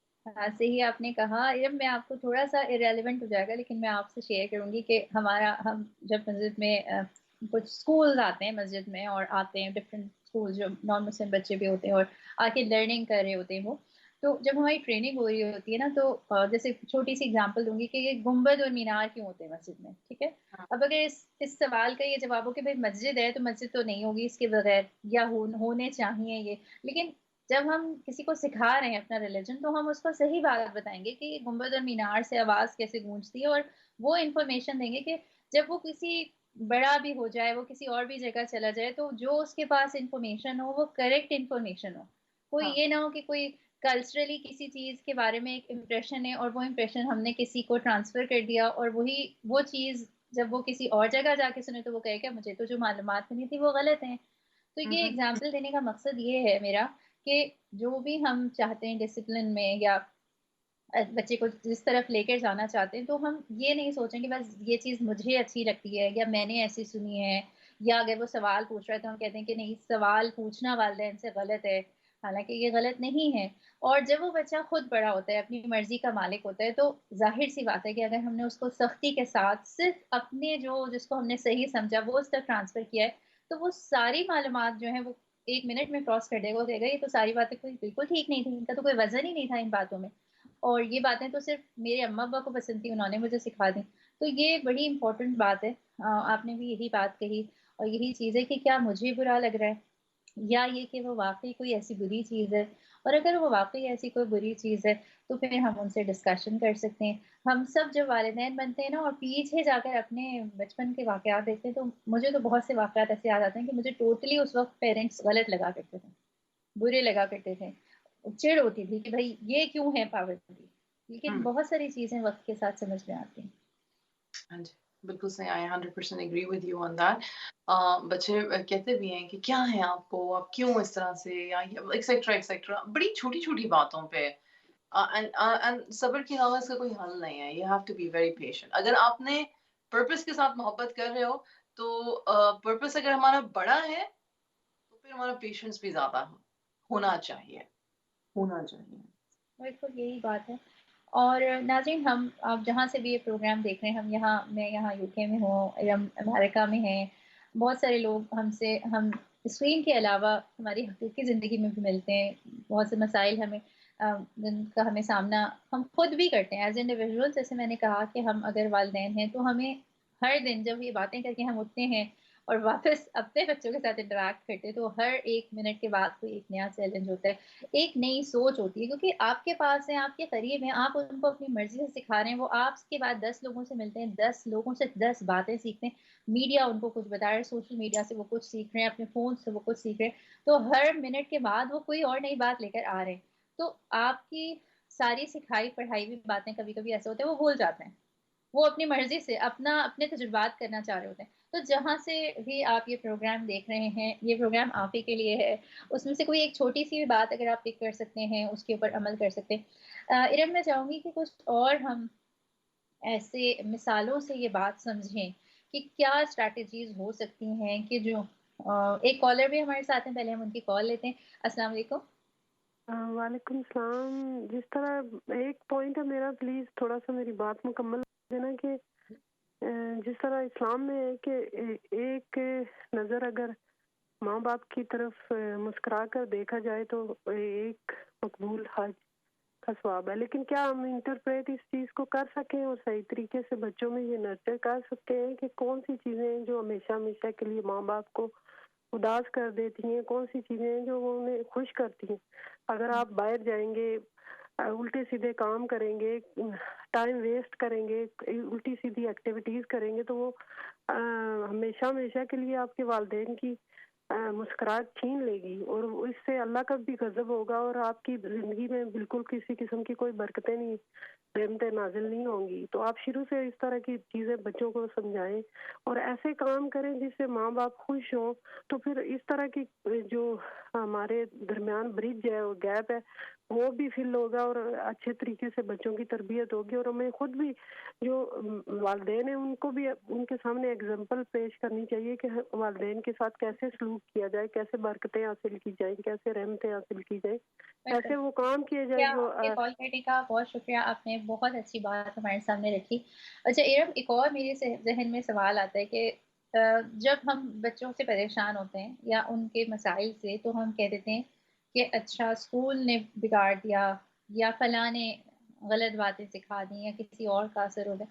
سے ہی آپ نے کہا. میں آپ کو تھوڑا سا ارریلیونٹ ہو جائے گا لیکن میں آپ سے شیئر کروں گی کہ ہم جب مسجد میں کچھ اسکول آتے ہیں مسجد میں اور آتے ہیں ڈفرینٹ اسکول جو نان مسلم بچے بھی ہوتے ہیں اور آ کے لرننگ کر رہے ہوتے ہیں وہ، تو جب ہماری ٹریننگ ہو رہی ہوتی ہے نا تو جیسے چھوٹی سی اگزامپل دوں گی کہ یہ گنبد اور مینار کیوں ہوتے ہیں مسجد میں، ٹھیک ہے؟ ہاں اب اگر اس سوال کا یہ جواب ہو کہ بھائی مسجد ہے تو مسجد تو نہیں ہوگی اس کے بغیر، یا ہونے چاہیے یہ، لیکن جب ہم کسی کو سکھا رہے ہیں اپنا ریلیجن تو ہم اس کو صحیح بات بتائیں گے کہ یہ گنبد اور مینار سے آواز کیسے گونجتی ہے، اور وہ انفارمیشن دیں گے کہ جب وہ کسی بڑا بھی ہو جائے، وہ کسی اور بھی جگہ چلا جائے، تو جو اس کے پاس انفارمیشن ہو وہ کریکٹ انفارمیشن ہو. کوئی ہاں یہ نہ ہو کہ کوئی کلچرلی کسی چیز کے بارے میں ایک امپریشن ہے اور وہ امپریشن ہم نے کسی کو ٹرانسفر کر دیا، اور وہی وہ چیز جب وہ کسی اور جگہ جا کے سنے تو وہ کہے کہ مجھے تو جو معلومات ملی تھی وہ غلط ہیں. تو یہ ہوں اگزامپل دینے کا مقصد یہ ہے میرا کہ جو بھی ہم چاہتے ہیں ڈسپلن میں، یا بچے کو جس طرف لے کے جانا چاہتے ہیں، تو ہم یہ نہیں سوچیں کہ بس یہ چیز مجھے اچھی لگتی ہے یا میں نے ایسی سنی ہے، یا اگر وہ سوال پوچھ رہا ہے تو ہم کہتے ہیں کہ نہیں، سوال پوچھنا والدین سے غلط ہے، حالانکہ یہ غلط نہیں ہے. اور جب وہ بچہ خود بڑا ہوتا ہے، اپنی مرضی کا مالک ہوتا ہے، تو ظاہر سی بات ہے کہ اگر ہم نے اس کو سختی کے ساتھ صرف اپنے جو جس کو ہم نے صحیح سمجھا وہ اس تک ٹرانسفر کیا ہے، تو وہ ساری معلومات جو ہیں وہ 1 منٹ میں کراس کر دے گا، وہ کہے گا یہ تو ساری باتیں کوئی بالکل ٹھیک نہیں تھی، ان کا تو کوئی وزن ہی نہیں تھا ان باتوں میں، اور یہ باتیں تو صرف میرے اماں ابا کو پسند تھی، انہوں نے مجھے سکھا دی. تو یہ بڑی امپورٹنٹ بات ہے. آپ نے بھی یہی بات کہی، اور یہی چیز ہے کہ کیا مجھے برا لگ رہا ہے، یا یہ کہ وہ واقعی کوئی ایسی بری چیز ہے. اور اگر وہ واقعی ایسی کوئی بری چیز ہے تو پھر ہم ان سے ڈسکشن کر سکتے ہیں. ہم سب جب والدین بنتے ہیں نا اور پیچھے جا کر اپنے بچپن کے واقعات دیکھتے ہیں، تو مجھے تو بہت سے واقعات ایسے یاد آتے ہیں کہ مجھے ٹوٹلی اس وقت پیرنٹس غلط لگا کرتے تھے، برے لگا کرتے تھے، چڑ ہوتی تھی کہ بھائی یہ کیوں ہے پابندی. لیکن ہوں بہت ساری چیزیں وقت کے ساتھ سمجھ میں آتی ہیں. ہاں جی بالکل صحیح. آئی 100% agree with you on that. بچے کہتے بھی ہیں کہ کیا ہے آپ کو، آپ کیوں اس طرح سے، یا ایکسیٹرا ایکسیٹرا، بڑی چھوٹی چھوٹی باتوں پہ. اینڈ صبر کے علاوہ اس کا کوئی حل نہیں ہے. You have to be very patient. اگر آپ نے پرپس کے ساتھ محبت کر رہے ہو تو پرپس اگر ہمارا بڑا ہے تو پھر ہمارا پیشنس بھی زیادہ ہونا چاہیے، ہونا چاہیے. بالکل یہی بات ہے. اور ناظرین، ہم آپ جہاں سے بھی یہ پروگرام دیکھ رہے ہیں، میں یہاں UK میں ہوں یا امریکہ میں ہیں، بہت سارے لوگ ہم اسکرین کے علاوہ ہماری حقیقی زندگی میں بھی ملتے ہیں. بہت سے مسائل جن کا ہمیں سامنا ہم خود بھی کرتے ہیں ایز انڈیویژول. جیسے میں نے کہا کہ ہم اگر والدین ہیں تو ہمیں ہر دن جب یہ باتیں کر کے ہم اٹھتے ہیں اور واپس اپنے بچوں کے ساتھ انٹریکٹ کرتے ہیں، تو ہر 1 منٹ کے بعد کوئی ایک نیا چیلنج ہوتا ہے، ایک نئی سوچ ہوتی ہے، کیونکہ آپ کے پاس ہیں، آپ کے قریب ہیں، آپ ان کو اپنی مرضی سے سکھا رہے ہیں. وہ آپ کے بعد 10 لوگوں سے ملتے ہیں، 10 لوگوں سے 10 باتیں سیکھتے ہیں. میڈیا ان کو کچھ بتا رہا ہے، سوشل میڈیا سے وہ کچھ سیکھ رہے ہیں، اپنے فون سے وہ کچھ سیکھ رہے ہیں. تو ہر منٹ کے بعد وہ کوئی اور نئی بات لے کر آ رہے ہیں. تو آپ کی ساری سکھائی پڑھائی ہوئی باتیں کبھی کبھی ایسے ہوتے ہیں وہ بھول جاتے ہیں، وہ اپنی مرضی سے اپنے تجربات کرنا چاہ رہے ہوتے ہیں. تو جہاں سے بھی آپ یہ پروگرام دیکھ رہے ہیں، یہ پروگرام آپ ہی کے لیے ہے. اس میں سے کوئی ایک چھوٹی سی بھی بات اگر آپ پک کر سکتے ہیں، اس کے اوپر عمل کر سکتے ہیں. ارم، میں چاہوں گی کہ کچھ اور ہم ایسے مثالوں سے یہ بات سمجھیں کہ کیا اسٹریٹجیز ہو سکتی ہیں کہ جو ایک کالر بھی ہمارے ساتھ ہیں، پہلے ہم ان کی کال لیتے ہیں. السلام علیکم. وعلیکم السلام. جس طرح ایک پوائنٹ ہے میرا، پلیز تھوڑا سا میری بات مکمل دینا، کہ جس طرح اسلام میں ہے کہ ایک نظر اگر ماں باپ کی طرف مسکرا کر دیکھا جائے تو ایک مقبول حج کا ثواب ہے. لیکن کیا ہم انٹرپریٹ اس چیز کو کر سکیں اور صحیح طریقے سے بچوں میں یہ نرچر کر سکتے ہیں کہ کون سی چیزیں ہیں جو ہمیشہ ہمیشہ کے لیے ماں باپ کو اداس کر دیتی ہیں، کون سی چیزیں ہیں جو وہ انہیں خوش کرتی ہیں. اگر آپ باہر جائیں گے، الٹے سیدھے کام کریں گے، ٹائم ویسٹ کریں گے، الٹی سیدھی ایکٹیویٹیز کریں گے، تو وہ ہمیشہ ہمیشہ کے لیے آپ کے والدین کی مسکراہٹ چھین لے گی، اور اس سے اللہ کا بھی غضب ہوگا، اور آپ کی زندگی میں بالکل کسی قسم کی کوئی برکتیں نہیں، رحمتیں نازل نہیں ہوں گی. تو آپ شروع سے اس طرح کی چیزیں بچوں کو سمجھائیں اور ایسے کام کریں جس سے ماں باپ خوش ہوں. تو پھر اس طرح کی جو ہمارے درمیان برج ہے، وہ گیپ ہے، وہ بھی فل ہوگا، اور اچھے طریقے سے بچوں کی تربیت ہوگی. اور ہمیں خود بھی جو والدین ہیں ان کو بھی ان کے سامنے اگزامپل پیش کرنی چاہیے کہ والدین کے ساتھ کیسے سلوک کیا جائے، کیسے برکتیں حاصل کی جائیں، کیسے رحمتیں حاصل کی جائیں، بالکل. کیسے وہ کام کیے جائیں کیا جو آپ کے کال کرنے کا بہت شکریہ، آپ نے بہت اچھی بات ہمارے سامنے رکھی. اچھا ارم، ایک اور میرے ذہن میں سوال آتا ہے کہ جب ہم بچوں سے پریشان ہوتے ہیں یا ان کے مسائل سے، تو ہم کہہ دیتے ہیں کہ اچھا اسکول نے بگاڑ دیا، یا فلاں نے غلط باتیں سکھا دیں یا کسی اور کا اثر ہو گیا.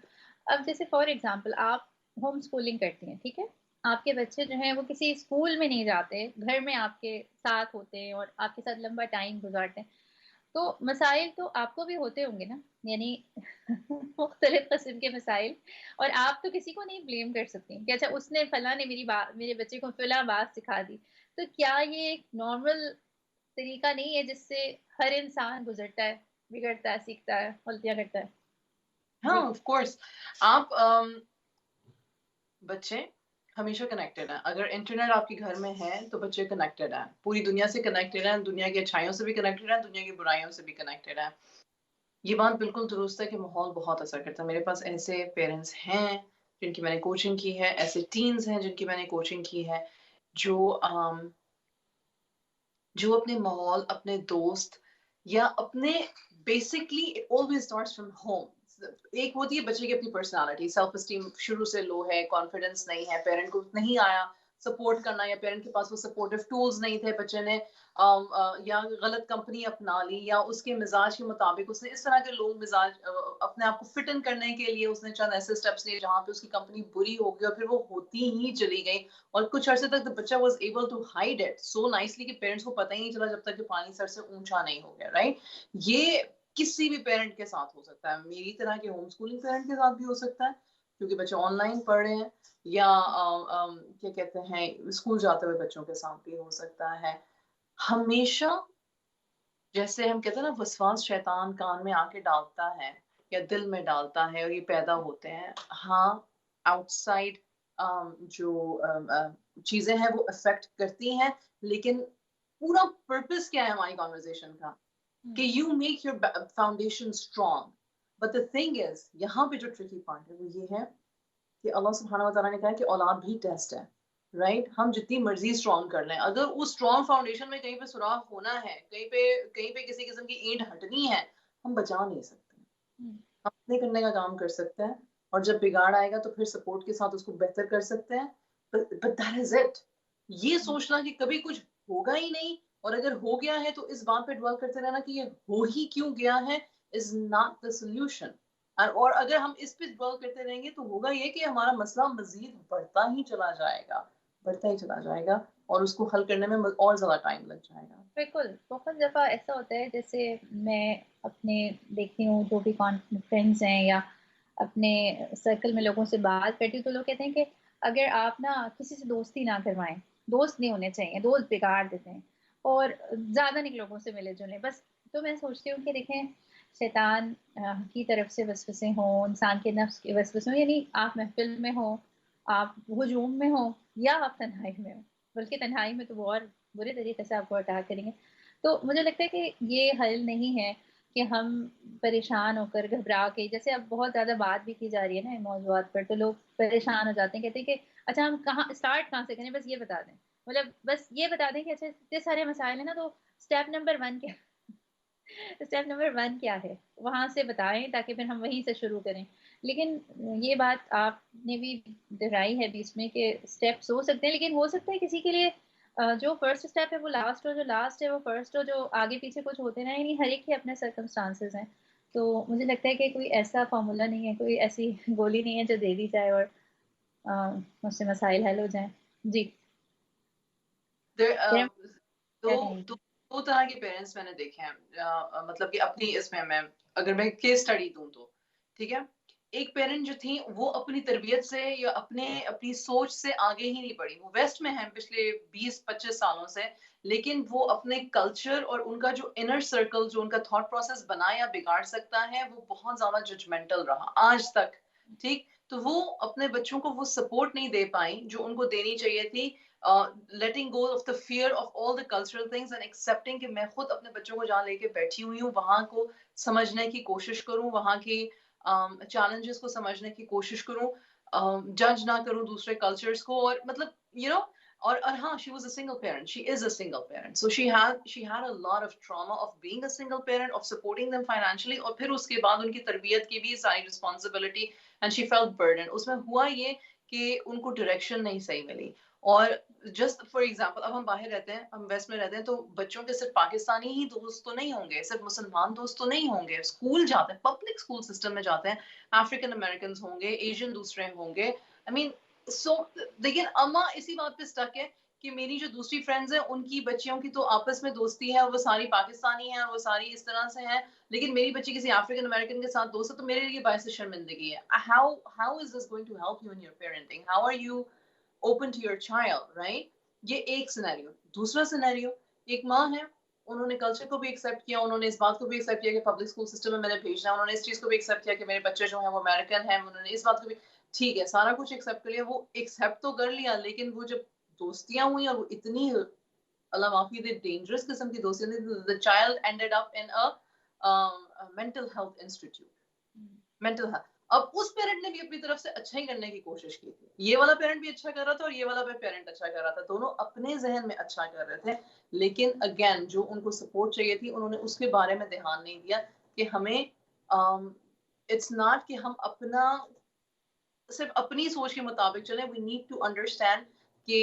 اب جیسے فار ایگزامپل آپ ہوم اسکولنگ کرتی ہیں، ٹھیک ہے، آپ کے بچے جو ہیں وہ کسی اسکول میں نہیں جاتے، گھر میں آپ کے ساتھ ہوتے ہیں اور آپ کے ساتھ لمبا ٹائم گزارتے ہیں، تو مسائل تو آپ کو بھی ہوتے ہوں گے نا، یعنی مختلف قسم کے مسائل، اور آپ تو کسی کو نہیں بلیم کر سکتی کہ اچھا اس نے فلاں نے میرے بچے کو فلاں بات سکھا دی. تو کیا یہ ایک نارمل طریقہ نہیں ہے جس سے ہر انسان گزرتا ہے، بگڑتا ہے، سیکھتا ہے، غلطیاں کرتا ہے؟ ہاں جی. Of course. آپ بچے ہمیشہ کنیکٹڈ ہیں. اگر انٹرنیٹ آپ کے گھر میں ہے تو بچے کنیکٹڈ ہیں، پوری دنیا سے کنیکٹڈ ہیں، دنیا کی اچھائیوں سے بھی کنیکٹڈ ہیں، دنیا کی برائیوں سے بھی کنیکٹڈ ہیں. یہ بات بالکل درست ہے کہ ماحول بہت اثر کرتا ہے. میرے پاس ایسے پیرنٹس ہیں جن کی میں نے کوچنگ کی ہے، ایسے ٹینز ہیں جن کی میں نے کوچنگ کی ہے، جو اپنے ماحول، اپنے دوست یا اپنے basically always starts from home. ایک ہوتی ہے بچے کی اپنی پرسنالٹی، سیلف اسٹیم شروع سے لو ہے، کانفیڈنس نہیں ہے، پیرنٹ کو نہیں آیا سپورٹ کرنا، یا پیرنٹ کے پاس وہ سپورٹیو ٹولز نہیں تھے، بچے نے یا غلط کمپنی اپنا لی، یا اس کے مزاج کے مطابق اس نے اس طرح کے لوگ مزاج اپنے آپ کو فٹ ان کرنے کے لیے اس نے چند ایسے اسٹیپس لیے جہاں پہ اس کی کمپنی بری ہو گئی اور پھر وہ ہوتی ہی چلی گئی. اور کچھ عرصے تک بچہ was able to hide it so nicely کہ پیرنٹس کو پتہ ہی نہیں چلا جب تک کہ پانی سر سے اونچا نہیں ہو گیا. رائٹ؟ یہ کسی بھی پیرنٹ کے ساتھ ہو سکتا ہے، میری طرح کے ہوم اسکولنگ پیرنٹ کے ساتھ بھی ہو سکتا ہے کیونکہ بچے آن لائن پڑھ رہے ہیں، یا کیا کہتے ہیں اسکول جاتے ہوئے بچوں کے ساتھ بھی ہو سکتا ہے. ہمیشہ جیسے ہم کہتے ہیں نا وسواس شیطان کان میں آ کے ڈالتا ہے یا دل میں ڈالتا ہے اور یہ پیدا ہوتے ہیں. ہاں آؤٹ سائڈ جو چیزیں ہیں وہ افیکٹ کرتی ہیں، لیکن پورا پرپس کیا ہے ہماری کانورزیشن کا کہ you make your foundation strong. But the thing is یہاں پہ جو ٹرکی پارٹ ہے وہ یہ ہے کہ اللہ سبحانہ و تعالیٰ نے کہا کہ اولاد بھی ٹیسٹ ہے. رائٹ؟ ہم جتنی مرضی اسٹرانگ کر لیں، اگر اس اسٹرانگ فاؤنڈیشن میں کہیں پہ سوراخ ہونا ہے، کہیں پہ کسی قسم کی اینٹ ہٹنی ہے، ہم بچا نہیں سکتے. ہم اپنے کرنے کا کام کر سکتے ہیں، اور جب بگاڑ آئے گا تو پھر سپورٹ کے ساتھ اس کو بہتر کر سکتے ہیں. But that is it. یہ سوچنا کہ کبھی کچھ ہوگا ہی نہیں، اور اگر ہو گیا ہے تو اس بات پہ ڈویل کرتے رہنا کہ یہ ہو ہی کیوں گیا ہے is not the solution. اور اگر ہم اس پہ ڈویل کرتے رہیں گے تو ہوگا یہ کہ ہمارا مسئلہ مزید بڑھتا ہی چلا جائے گا اور اس کو حل کرنے میں اور زیادہ ٹائم لگ جائے گا. بالکل. بہت دفعہ ایسا ہوتا ہے جیسے میں اپنے دیکھتی ہوں جو بھی کانفرنس ہیں یا اپنے سرکل میں لوگوں سے بات کرتی ہوں تو لوگ کہتے ہیں کہ اگر آپ نا کسی سے دوستی نہ کروائیں، دوست نہیں ہونے چاہیے، دوست بگاڑ دیتے ہیں، اور زیادہ نہیں لوگوں سے ملے جلے بس. تو میں سوچتی ہوں کہ دیکھیں شیطان کی طرف سے وسوسے ہوں، انسان کے نفس کے وسوسے ہوں، یعنی آپ محفل میں ہوں، آپ ہجوم میں ہوں، یا آپ تنہائی میں ہوں، بلکہ تنہائی میں تو وہ اور برے طریقے سے آپ کو اٹیک کریں گے. تو مجھے لگتا ہے کہ یہ حل نہیں ہے کہ ہم پریشان ہو کر گھبرا کے، جیسے اب بہت زیادہ بات بھی کی جا رہی ہے نا ان موضوعات پر، تو لوگ پریشان ہو جاتے ہیں، کہتے ہیں کہ اچھا ہم کہاں سے کریں، بس یہ بتا دیں، مطلب بس یہ بتا دیں کہ اچھا اتنے سارے مسائل ہیں نا، تو اسٹیپ نمبر 1 کیا ہے، وہاں سے بتائیں تاکہ پھر ہم وہیں سے شروع کریں. لیکن یہ بات آپ نے بھی دہرائی ہے بیچ میں کہ اسٹیپس ہو سکتے ہیں، لیکن ہو سکتا ہے کسی کے لیے جو فرسٹ اسٹیپ ہے وہ لاسٹ ہو، جو لاسٹ ہے وہ فرسٹ ہو، جو آگے پیچھے کچھ ہوتے رہیں، یعنی ہر ایک کے اپنے سرکمسٹانسز ہیں. تو مجھے لگتا ہے کہ کوئی ایسا فارمولا نہیں ہے، کوئی ایسی گولی نہیں ہے جو دے دی جائے اور اس سے مسائل حل ہو جائیں. جی. دو طرح کے پیرنٹس میں نے دیکھے ہیں، مطلب کہ اپنی اس میں اگر میں کیس اسٹڈی دوں تو ٹھیک ہے. ایک پیرنٹ جو تھی وہ اپنی تربیت سے یا اپنی سوچ سے آگے ہی نہیں بڑھی. وہ ویسٹ میں ہیں پچھلے 20-25 سالوں سے، لیکن وہ اپنے کلچر اور ان کا جو انر سرکل جو ان کا تھاٹ پروسیس بنا یا بگاڑ سکتا ہے وہ بہت زیادہ ججمنٹل رہا آج تک. ٹھیک؟ تو وہ اپنے بچوں کو وہ سپورٹ نہیں دے پائیں جو ان کو دینی چاہیے تھی. letting go of the fear of all the cultural things and accepting کہ میں خود اپنے بچوں کو جہاں لے کے بیٹھی ہوئی ہوں وہاں کو سمجھنے کی کوشش کروں، وہاں کی چیلنجز کو سمجھنے کی کوشش کروں، جج نہ کروں دوسرے کلچرز کو. اور مطلب اور ہاں she was a single parent, she is a single parent, so she had a lot of trauma of being a single parent, of supporting them financially, اور پھر اس کے بعد ان کی تربیت کی بھی ساری responsibility and she felt burden. اس میں ہوا یہ کہ ان کو ڈائریکشن نہیں صحیح ملی. اور جسٹ فار ایگزامپل اب ہم باہر رہتے ہیں, ہم ویسٹ میں رہتے ہیں, تو بچوں کے صرف پاکستانی ہی دوست تو نہیں ہوں گے, صرف مسلمان دوست تو نہیں ہوں گے. اسکول جاتے ہیں, پبلک اسکول سسٹم میں جاتے ہیں, افریقن امریکنز ہوں گے, ایشین دوسرے ہوں گے. آئی مین سو لیکن اما اسی بات پہ اسٹک ہے کہ میری جو دوسری فرینڈز ہیں ان کی بچیوں کی تو آپس میں دوستی ہے, وہ ساری پاکستانی ہیں, وہ ساری اس طرح سے ہیں, لیکن میری بچی کسی افریقن امریکن کے ساتھ دوست ہے, تو میرے لیے باعث شرمندگی ہے. How is this going to help you in your parenting? How are you open to your child, right? یہ ایک سینیریو. دوسرا سینیریو, ایک ماں ہے, انہوں نے کلچر کو بھی ایکسیپٹ کیا, انہوں نے اس بات کو بھی ایکسیپٹ کیا کہ پبلک اسکول سسٹم میں میں نے بھیجنا ہے, انہوں نے اس چیز کو بھی ایکسیپٹ کیا کہ میرے بچے جو ہیں وہ امریکن ہیں, انہوں نے اس بات کو بھی, ٹھیک ہے سارا کچھ ایکسیپٹ کر لیا, وہ ایکسیپٹ تو کر لیا, لیکن وہ جب دوستیاں ہوئی اور وہ اتنی اللہ معافی دے ڈینجرس قسم کی دوستیاں تھیں, the child ended up in a mental health institute. mental health. اب اس پیرنٹ نے بھی اپنی طرف سے اچھا ہی کرنے کی کوشش کی تھی, یہ والا پیرنٹ بھی اچھا کر رہا تھا اور یہ والا پیرنٹ اچھا کر رہا تھا, دونوں اپنے ذہن میں اچھا کر رہے تھے, لیکن اگین جو ان کو سپورٹ چاہیے تھی انہوں نے اس کے بارے میں دھیان نہیں دیا کہ ہمیں اٹس ناٹ کہ ہم اپنا صرف اپنی سوچ کے مطابق چلیں, وی نیڈ ٹو انڈرسٹینڈ کہ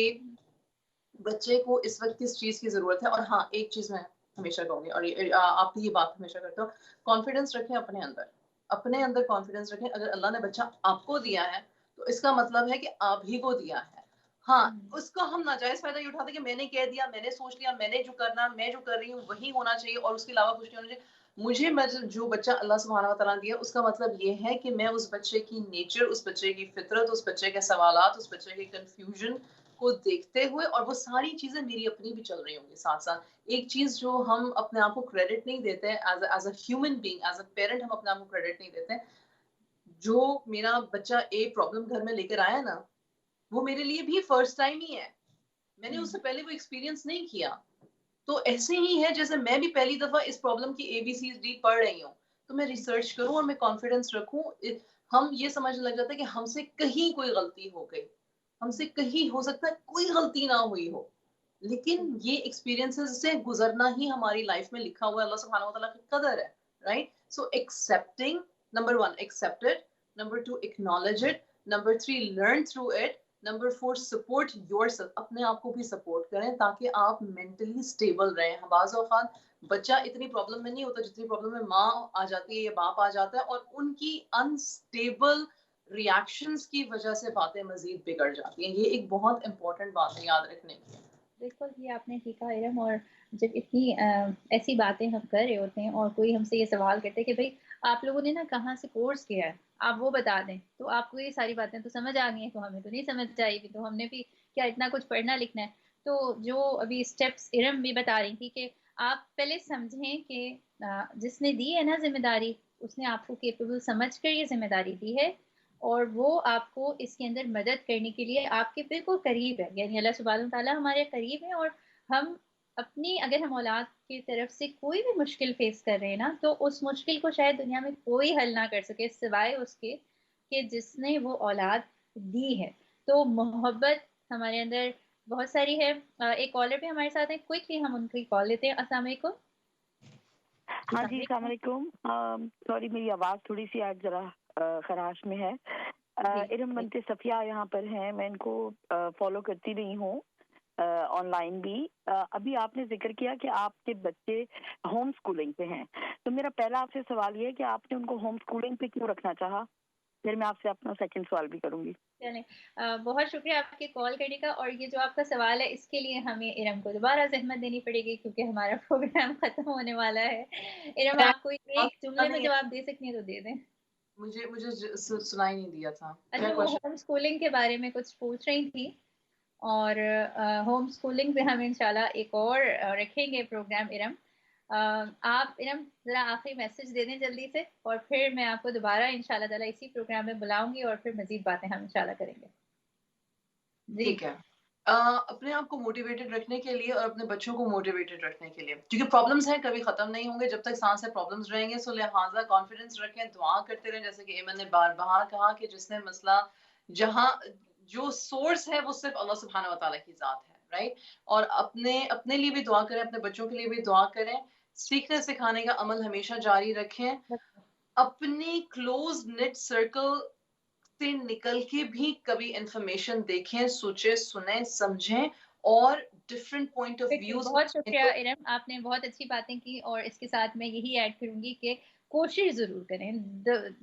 بچے کو اس وقت کس چیز کی ضرورت ہے. اور ہاں ایک چیز میں ہمیشہ کہوں گی, اور آپ کی یہ بات ہمیشہ کرتا ہوں, کانفیڈینس رکھیں اپنے اندر, اپنے اندر کانفیڈینس رکھیں. اگر اللہ نے بچہ آپ کو دیا ہے تو اس کا مطلب ہے کہ آپ ہی کو دیا ہے. ہاں اس کو ہم ناجائز فائدہ یہ اٹھاتے کہ میں نے کہہ دیا, میں نے سوچ لیا, میں نے جو کرنا, میں جو کر رہی ہوں وہی ہونا چاہیے اور اس کے علاوہ کچھ نہیں ہونا چاہیے. مجھے جو بچہ اللہ سبحانہ و تعالیٰ دیا اس کا مطلب یہ ہے کہ میں اس بچے کی نیچر, اس بچے کی فطرت, اس بچے کے سوالات, اس بچے کے کنفیوژن کو دیکھتے ہوئے, اور وہ ساری چیزیں میری اپنی بھی چل رہی ہوں گی ساتھ ساتھ. ایک چیز جو ہم اپنے آپ کو کریڈٹ نہیں دیتے as a human being, as a parent ہم اپنے آپ کو کریڈٹ نہیں دیتے, جو میرا بچہ پرابلم گھر میں لے کر آیا نا, وہ میرے لیے بھی فرسٹ ٹائم ہی ہے, میں نے اس سے پہلے وہ ایکسپیرینس نہیں کیا. تو ایسے ہی ہے جیسے میں بھی پہلی دفعہ اس پرابلم کی ABCD پڑھ رہی ہوں, تو میں ریسرچ کروں اور میں کانفیڈنس رکھوں. ہم یہ سمجھنے لگ جاتے ہیں کہ ہم سے کہیں کوئی غلطی ہو گئی, ہم سے کہیں ہو سکتا ہے کوئی غلطی نہ ہوئی ہو, لیکن یہ ایکسپیرینسز سے گزرنا ہی ہماری لائف میں لکھا ہوا ہے, اللہ سبحانہ و تعالیٰ کی قدر ہے, right. So accepting, number 1 accept it, number 2 acknowledge it, number 3 learn through it, number 4 support yourself, اپنے آپ کو بھی سپورٹ کریں تاکہ آپ مینٹلی اسٹیبل رہیں. بعض اوقات بچہ اتنی پرابلم میں نہیں ہوتا جتنی پرابلم میں ماں آ جاتی ہے یا باپ آ جاتا ہے, اور ان کی انسٹیبل ریاکشنز کی وجہ سے باتیں مزید بگڑ جاتی ہیں. یہ ایک بہت امپورٹنٹ بات ہے یاد رکھنے کی. بالکل یہ آپ نے ٹھیک کہا ارم. اور جب اتنی ایسی باتیں ہم کر رہے ہوتے ہیں اور کوئی ہم سے یہ سوال کرتے کہ بھائی آپ لوگوں نے نا کہاں سے کورس کیا ہے, آپ وہ بتا دیں, تو آپ کو یہ ساری باتیں تو سمجھ آ گئی ہیں, تو ہمیں تو نہیں سمجھ آئے گی, تو ہم نے بھی کیا اتنا کچھ پڑھنا لکھنا ہے. تو جو ابھی اسٹیپس ارم بھی بتا رہی تھی کہ آپ پہلے سمجھیں کہ جس نے دی ہے نا ذمہ داری, اس نے آپ کو کیپیبل سمجھ کر یہ ذمہ داری دی ہے, اور وہ آپ کو اس کے اندر مدد کرنے کے لیے آپ کے بالکل قریب ہے. یعنی اللہ سبحانہ تعالیٰ ہمارے قریب ہے, اور ہم اپنی اگر ہم اولاد کی طرف سے کوئی بھی مشکل فیس کر رہے ہیں نا, تو اس مشکل کو شاید دنیا میں کوئی حل نہ کر سکے سوائے اس کے کہ جس نے وہ اولاد دی ہے. تو محبت ہمارے اندر بہت ساری ہے. ایک کالر پہ ہمارے ساتھ ہیں, کوئکلی ہم ان کی کال لیتے ہیں. السلام علیکم. ہاں جی السلام علیکم. سوری میری آواز تھوڑی سی آج ذرا خراش میں ہے. ارم بنتے صفیہ یہاں پر ہیں, میں ان کو فالو کرتی رہی ہوں آن لائن بھی. ابھی آپ نے ذکر کیا کہ آپ کے بچے ہوم اسکولنگ پہ ہیں, تو میرا پہلا آپ سے سوال یہ ہے کہ آپ نے ان کو ہوم اسکولنگ پہ کیوں رکھنا چاہا؟ پھر میں آپ سے اپنا سیکنڈ سوال بھی کروں گی. چلیں, بہت شکریہ آپ کے کال کرنے کا. اور یہ جو آپ کا سوال ہے اس کے لیے ہمیں ارم کو دوبارہ زحمت دینی پڑے گی کیونکہ ہمارا پروگرام ختم ہونے والا ہے. ارم آپ کو ایک جملے میں جواب دے سکتی ہیں تو دے دیں. مجھے سنائی نہیں دیا تھا. اچھا, وہ ہوم اسکولنگ کے بارے میں کچھ پوچھ رہی تھی, اور ہوم اسکولنگ پہ ہم انشاءاللہ ایک اور رکھیں گے پروگرام. ارم آپ ارم ذرا آخری میسج دے دیں جلدی سے, اور پھر میں آپ کو دوبارہ انشاءاللہ تعالیٰ اسی پروگرام میں بلاؤں گی, اور پھر مزید باتیں ہم انشاءاللہ کریں گے. ٹھیک ہے. اپنے آپ کو موٹیویٹڈ رکھنے کے لیے اور اپنے بچوں کو موٹیویٹڈ رکھنے کے لیے, کیونکہ پرابلمس ہیں کبھی ختم نہیں ہوں گے جب تک سانس ہے, پرابلمس رہیں گے. سو لہٰذا کانفیڈنس رکھیں, دعا کرتے رہیں, جیسے کہ ایمن نے بار بار کہا کہ جس نے مسئلہ, جہاں جو سورس ہے وہ صرف اللہ سبحانہ و تعالیٰ کی ذات ہے, رائٹ. اور اپنے لیے بھی دعا کریں, اپنے بچوں کے لیے بھی دعا کریں. سیکھنے سکھانے کا عمل ہمیشہ جاری رکھیں. اپنی کلوز نٹ سرکل سے نکل کے بھی کبھی انفارمیشن دیکھیں, سوچیں, سنیں, سمجھیں اور ڈفرینٹ پوائنٹ آف بالکل، ویوز. بہت شکریہ ارم، آپ نے بہت اچھی باتیں کی، اور اس کے ساتھ میں یہی ایڈ کروں گی کہ کوشش ضرور کریں.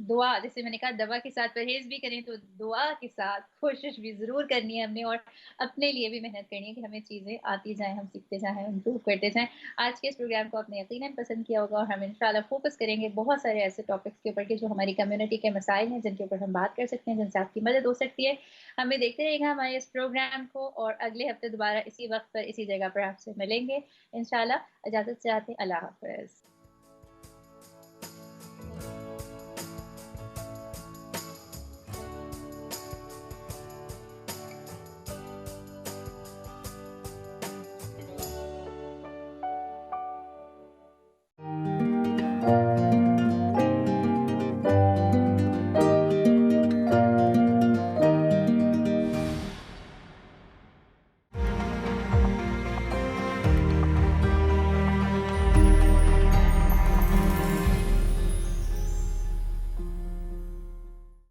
دعا، جیسے میں نے کہا دوا کے ساتھ پرہیز بھی کریں، تو دعا کے ساتھ کوشش بھی ضرور کرنی ہے ہم نے، اور اپنے لیے بھی محنت کرنی ہے کہ ہمیں چیزیں آتی جائیں، ہم سیکھتے جائیں، امپروو کرتے جائیں. آج کے اس پروگرام کو آپ نے یقیناً پسند کیا ہوگا، اور ہم انشاءاللہ فوکس کریں گے بہت سارے ایسے ٹاپکس کے اوپر کہ جو ہماری کمیونٹی کے مسائل ہیں، جن کے اوپر ہم بات کر سکتے ہیں، جن سے آپ کی مدد ہو سکتی ہے. ہمیں دیکھتے رہے گا ہمارے اس پروگرام کو، اور اگلے ہفتے دوبارہ اسی وقت پر اسی جگہ پر آپ سے ملیں گے انشاءاللہ. اجازت چاہتے ہیں، اللہ حافظ.